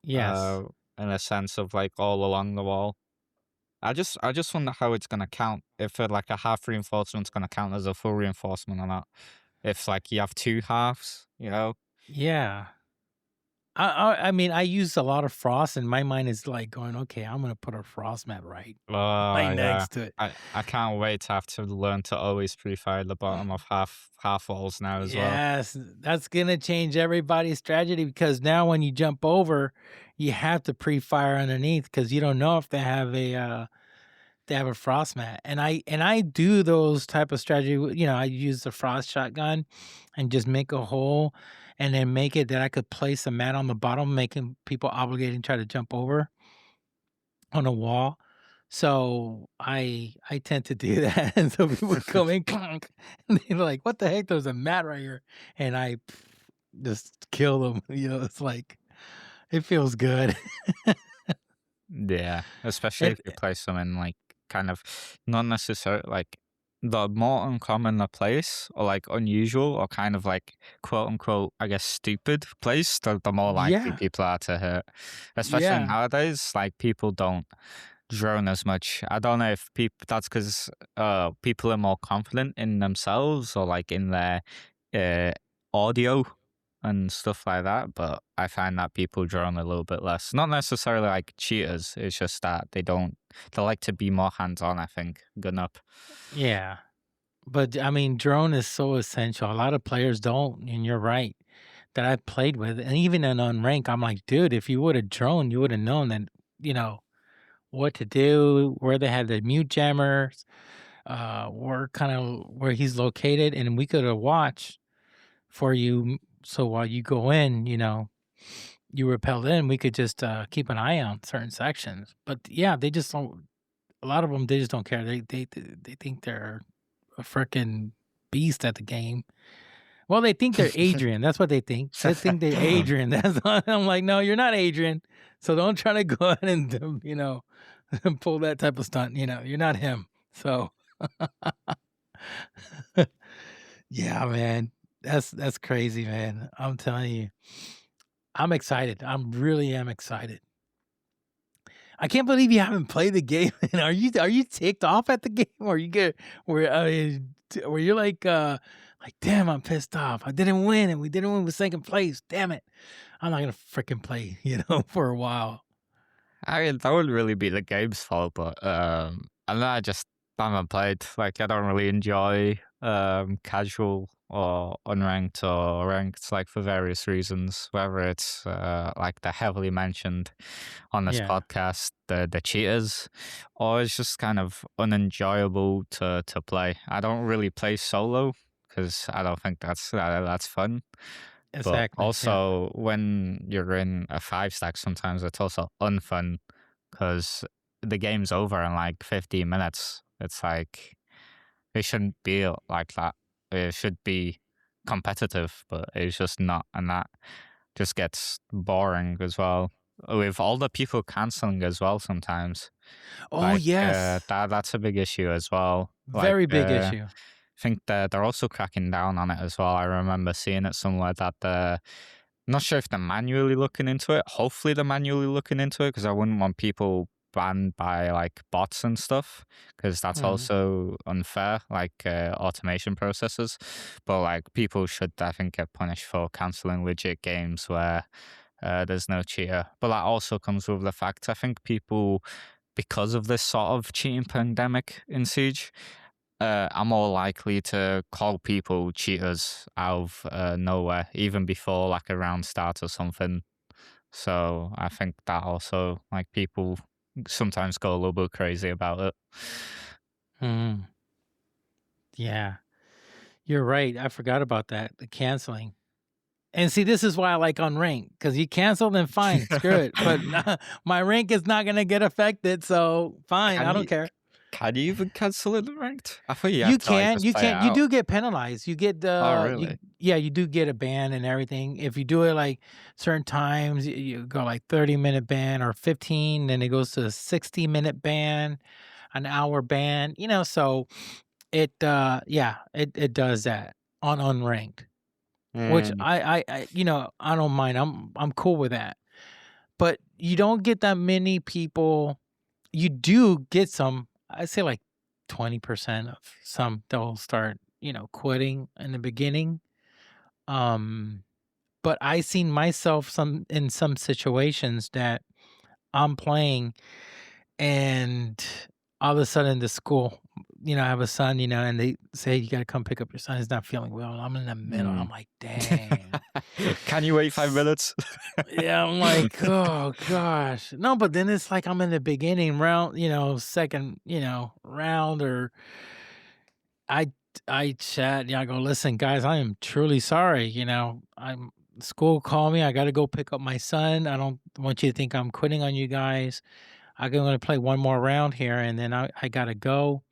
Yes. uh, in a sense of like all along the wall. I just wonder how it's gonna count. If like a half reinforcement's gonna count as a full reinforcement or not. If like you have two halves, you know. Yeah. I mean, I use a lot of frost, and my mind is like going, okay, I'm gonna put a frost mat right Oh yeah. next to it. I can't wait to have to learn to always pre-fire the bottom of half walls now as well. Yes, that's gonna change everybody's strategy because now when you jump over, you have to pre-fire underneath because you don't know if they have a frost mat. And I do those type of strategy. I use the frost shotgun and just make a hole, and then make it that I could place a mat on the bottom, making people obligated and try to jump over on a wall. So I tend to do that, and so people come in, clunk, and they're like, "What the heck? There's a mat right here," and I just kill them. It's like it feels good. Yeah, especially if It you play something like kind of not necessarily like the more uncommon a place or like unusual or kind of like quote unquote, I guess, stupid place, the more likely yeah, people are to hurt. Especially yeah, nowadays, like people don't drone as much. I don't know if people that's because people are more confident in themselves or like in their uh, audio and stuff like that. But I find that people drone a little bit less. Not necessarily like cheaters. It's just that they like to be more hands on. I think gun up. yeah. But I mean, drone is so essential. A lot of players don't, and you're right. That I've played with, and even in unranked, I'm like, dude, if you would have drone, you would have known that, you know, what to do, where they had the mute jammers, where he's located, and we could have watched for you. So while you go in, you repelled in, we could just keep an eye on certain sections. But yeah, they just don't. A lot of them, they just don't care. They think they're a freaking beast at the game. Well, they think they're Adrian. That's what they think. They think they're Adrian. That's I'm like, no, you're not Adrian. So don't try to go ahead and pull that type of stunt. You're not him. So yeah, man, that's crazy, man. I'm telling you, I'm excited. I really am excited. I can't believe you haven't played the game. Are you ticked off at the game, or where you're like, damn, I'm pissed off. I didn't win, and we didn't win with second place. Damn it, I'm not gonna freaking play, for a while. I mean, that would really be the game's fault, but and I just haven't played. Like, I don't really enjoy casual or unranked or ranked, like, for various reasons. Whether it's like the heavily mentioned on this Yeah. podcast, the cheaters, or it's just kind of unenjoyable to play. I don't really play solo because I don't think that's fun. But Exactly. Yeah. also, when you're in a 5-stack, sometimes it's also unfun because the game's over in like 15 minutes. It's like, it shouldn't be like that. It should be competitive, but it's just not. And that just gets boring as well. With all the people canceling as well sometimes. Oh, Like, yes. that's a big issue as well. Very big issue. I think that they're also cracking down on it as well. I remember seeing it somewhere that not sure if they're manually looking into it. Hopefully they're manually looking into it, because I wouldn't want people banned by like bots and stuff, because that's also unfair, like automation processes. But like, people should, I think, get punished for canceling legit games where there's no cheater. But that also comes with the fact, I think people, because of this sort of cheating pandemic in Siege, are more likely to call people cheaters out of nowhere, even before like a round starts or something. So I think that also, like, people sometimes go a little bit crazy about it. Yeah, you're right. I forgot about that, the canceling. And see, this is why I like unranked, because you cancel, then fine, screw it. But my rank is not gonna get affected, so fine, I don't care. Can you even cancel it ranked? I thought You can, you do get penalized. You get Oh, really? you do get a ban and everything. If you do it like certain times, you go like 30-minute ban or 15, then it goes to a 60-minute ban, an hour ban. So it it does that on unranked, which I I don't mind. I'm cool with that. But you don't get that many people. You do get some, I'd say like 20% of some they'll start, quitting in the beginning. But I seen myself in some situations that I'm playing, and all of a sudden the school, I have a son, and they say, you got to come pick up your son. He's not feeling well. I'm in the middle. I'm like, dang. Can you wait 5 minutes? Yeah, I'm like, oh gosh. No, but then it's like I'm in the beginning round, second, round, or I chat, I go, listen, guys, I am truly sorry. School called me. I got to go pick up my son. I don't want you to think I'm quitting on you guys. I'm going to play one more round here, and then I got to go.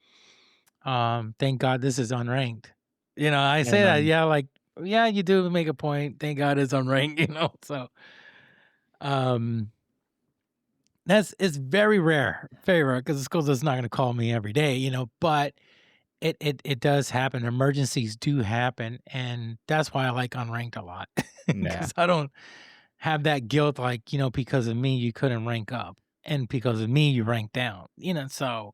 Thank God this is unranked. I say that, yeah, you do make a point. Thank God it's unranked, so it's very rare, because the school is not going to call me every day, but it does happen. Emergencies do happen, and that's why I like unranked a lot, because I don't have that guilt, like, because of me you couldn't rank up, and because of me you ranked down, so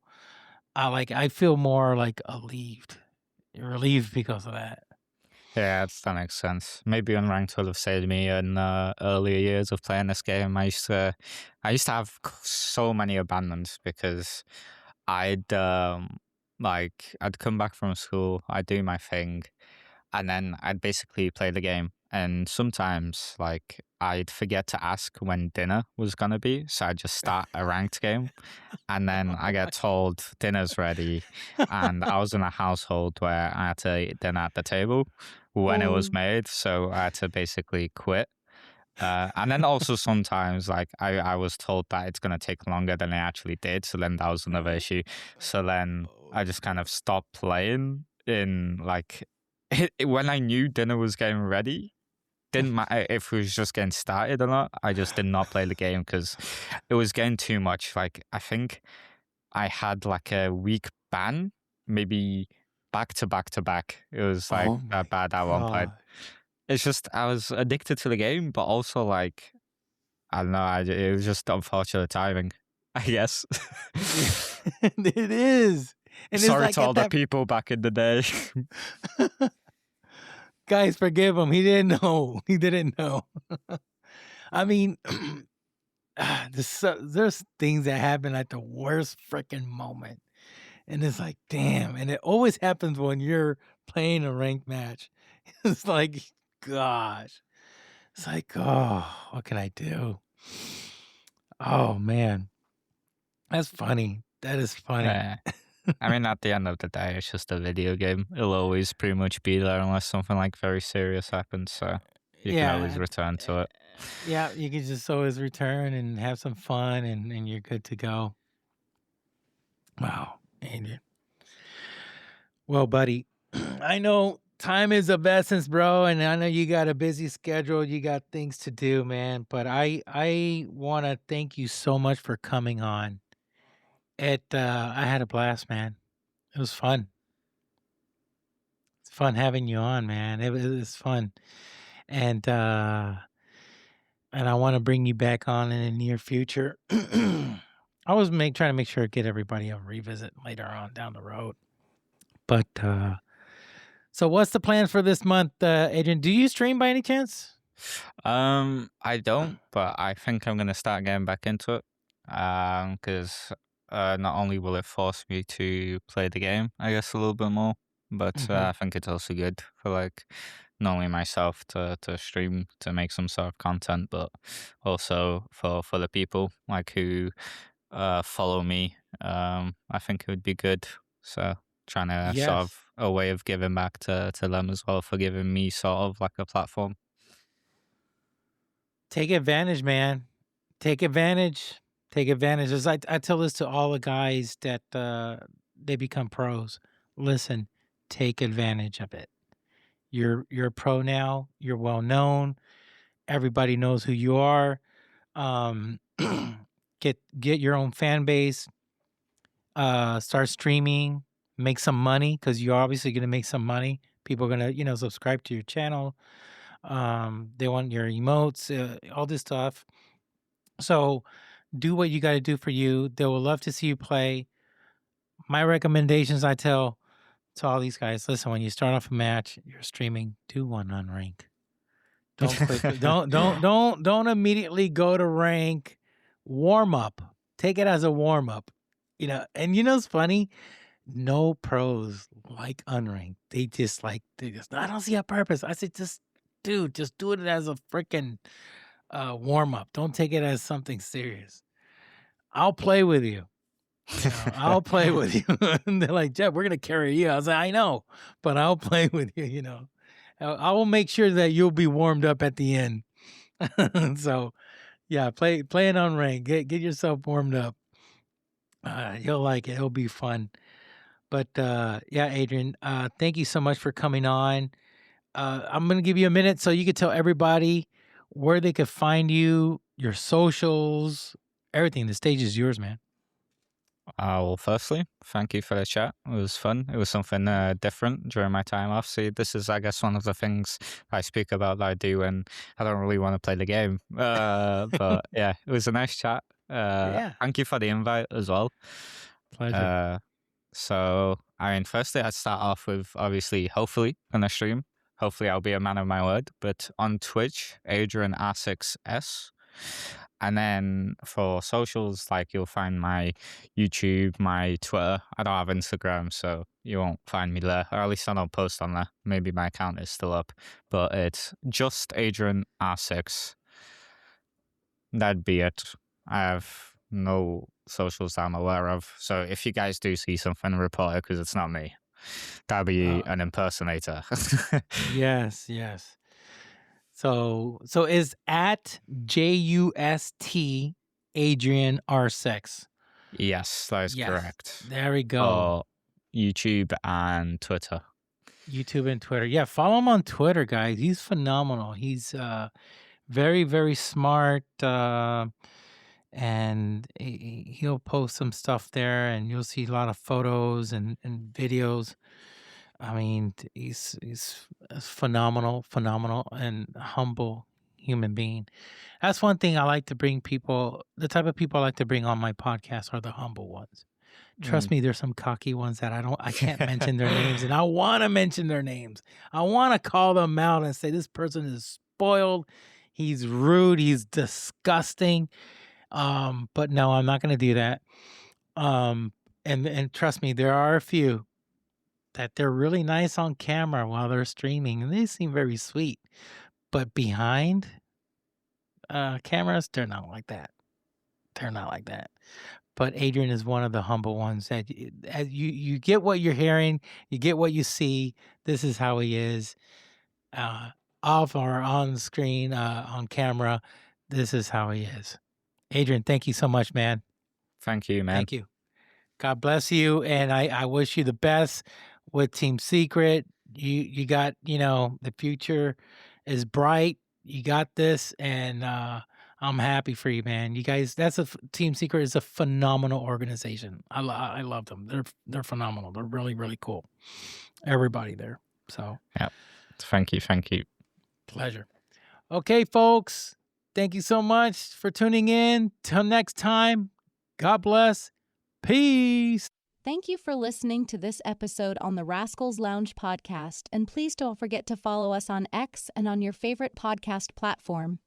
I feel more like relieved because of that. Yeah, that makes sense. Maybe unranked would have saved me in earlier years of playing this game. I used to have so many abandonments because I'd come back from school, I'd do my thing, and then I'd basically play the game. And sometimes, like, I'd forget to ask when dinner was gonna be, so I'd just start a ranked game, and then I get told dinner's ready, and I was in a household where I had to eat dinner at the table when it was made, so I had to basically quit. And then also sometimes, like, I was told that it's gonna take longer than it actually did, so then that was another issue. So then I just kind of stopped playing in, like, when I knew dinner was getting ready, didn't matter if it was just getting started or not. I just did not play the game because it was getting too much. Like, I think I had like a week ban, maybe back to back to back. It was like Oh my that bad at one point. God. It's just I was addicted to the game, but also like I don't know. It was just unfortunate timing, I guess. It is. And it's Sorry like to all at the that people back in the day. guys, forgive him. He didn't know. He didn't know. I mean, there's things that happen at the worst freaking moment. And it's like, damn. And it always happens when you're playing a ranked match. It's like, gosh. It's like, oh, what can I do? Oh, man. That's funny. That is funny. I mean, at the end of the day, it's just a video game. It'll always pretty much be there unless something like very serious happens. So you can always return to it. Yeah, you can just always return and have some fun and you're good to go. Wow, Adrian. Well, buddy, I know time is of essence, bro, and I know you got a busy schedule. You got things to do, man. But I want to thank you so much for coming on. I had a blast, man. It was fun. It's fun having you on, man. It was fun, and I want to bring you back on in the near future. I was trying to make sure to get everybody a revisit later on down the road. But so what's the plan for this month, Adrian? Do you stream by any chance? I don't, but I think I'm gonna start getting back into it. Because not only will it force me to play the game, I guess a little bit more, but I think it's also good for like not only myself to stream to make some sort of content, but also for the people like who follow me. I think it would be good. So trying to sort Yes. of a way of giving back to them as well for giving me sort of like a platform. Take advantage, man. Take advantage. Take advantage. As I tell this to all the guys that they become pros. Listen, take advantage of it. You're a pro now. You're well known. Everybody knows who you are. Get your own fan base. Start streaming. Make some money because you're obviously going to make some money. People are going to subscribe to your channel. They want your emotes, all this stuff. So do what you got to do for you. They will love to see you play. My recommendations, I tell to all these guys, listen, when you start off a match, you're streaming, do one on rank. Don't quickly, don't immediately go to rank. Warm up. Take it as a warm up. And it's funny. No pros like unranked. They just I don't see a purpose. I said, just do it as a freaking warm up. Don't take it as something serious. I'll play with you. I'll play with you. And they're like, Jeff, we're gonna carry you. I was like, I know, but I'll play with you. I will make sure that you'll be warmed up at the end. So, yeah, play it on rank. Get yourself warmed up. You'll like it. It'll be fun. But yeah, Adrian, thank you so much for coming on. I'm going to give you a minute so you could tell everybody where they could find you, your socials, everything. The stage is yours, man. Well, firstly, thank you for the chat. It was fun. It was something different during my time off. See, this is, I guess, one of the things I speak about that I do when I don't really want to play the game. But yeah, it was a nice chat. Yeah. Thank you for the invite as well. Pleasure. So, I mean, firstly, I'd start off with obviously, hopefully, on a stream. Hopefully, I'll be a man of my word. But on Twitch, Adrian R6S. And then for socials, like you'll find my YouTube, my Twitter. I don't have Instagram, so you won't find me there. Or at least I don't post on there. Maybe my account is still up. But it's just Adrian R6. That'd be it. I have no socials that I'm aware of. So if you guys do see something, report it because it's not me. That'd be an impersonator. Yes. So is at JUST Adrian R6. Yes, that is correct. There we go. For YouTube and Twitter. YouTube and Twitter. Yeah, follow him on Twitter, guys. He's phenomenal. He's very, very smart. And he'll post some stuff there, and you'll see a lot of photos and videos. I mean, he's a phenomenal, and humble human being. That's one thing I like to bring people. The type of people I like to bring on my podcast are the humble ones. Trust me, there's some cocky ones that I can't mention their names, and I want to mention their names. I want to call them out and say this person is spoiled. He's rude. He's disgusting. But no, I'm not going to do that. And trust me, there are a few that they're really nice on camera while they're streaming, and they seem very sweet. But behind cameras, they're not like that. They're not like that. But Adrian is one of the humble ones that as you get what you're hearing, you get what you see. This is how he is, off or on the screen, on camera. This is how he is. Adrian, thank you so much, man. Thank you, man. Thank you. God bless you, and I wish you the best with Team Secret. You got, the future is bright. You got this, and I'm happy for you, man. You guys, Team Secret is a phenomenal organization. I love them. They're phenomenal. They're really, really cool. Everybody there. So yeah, thank you. Pleasure. Okay, folks. Thank you so much for tuning in. Till next time, God bless. Peace. Thank you for listening to this episode on the Rascals Lounge podcast, and please don't forget to follow us on X and on your favorite podcast platform.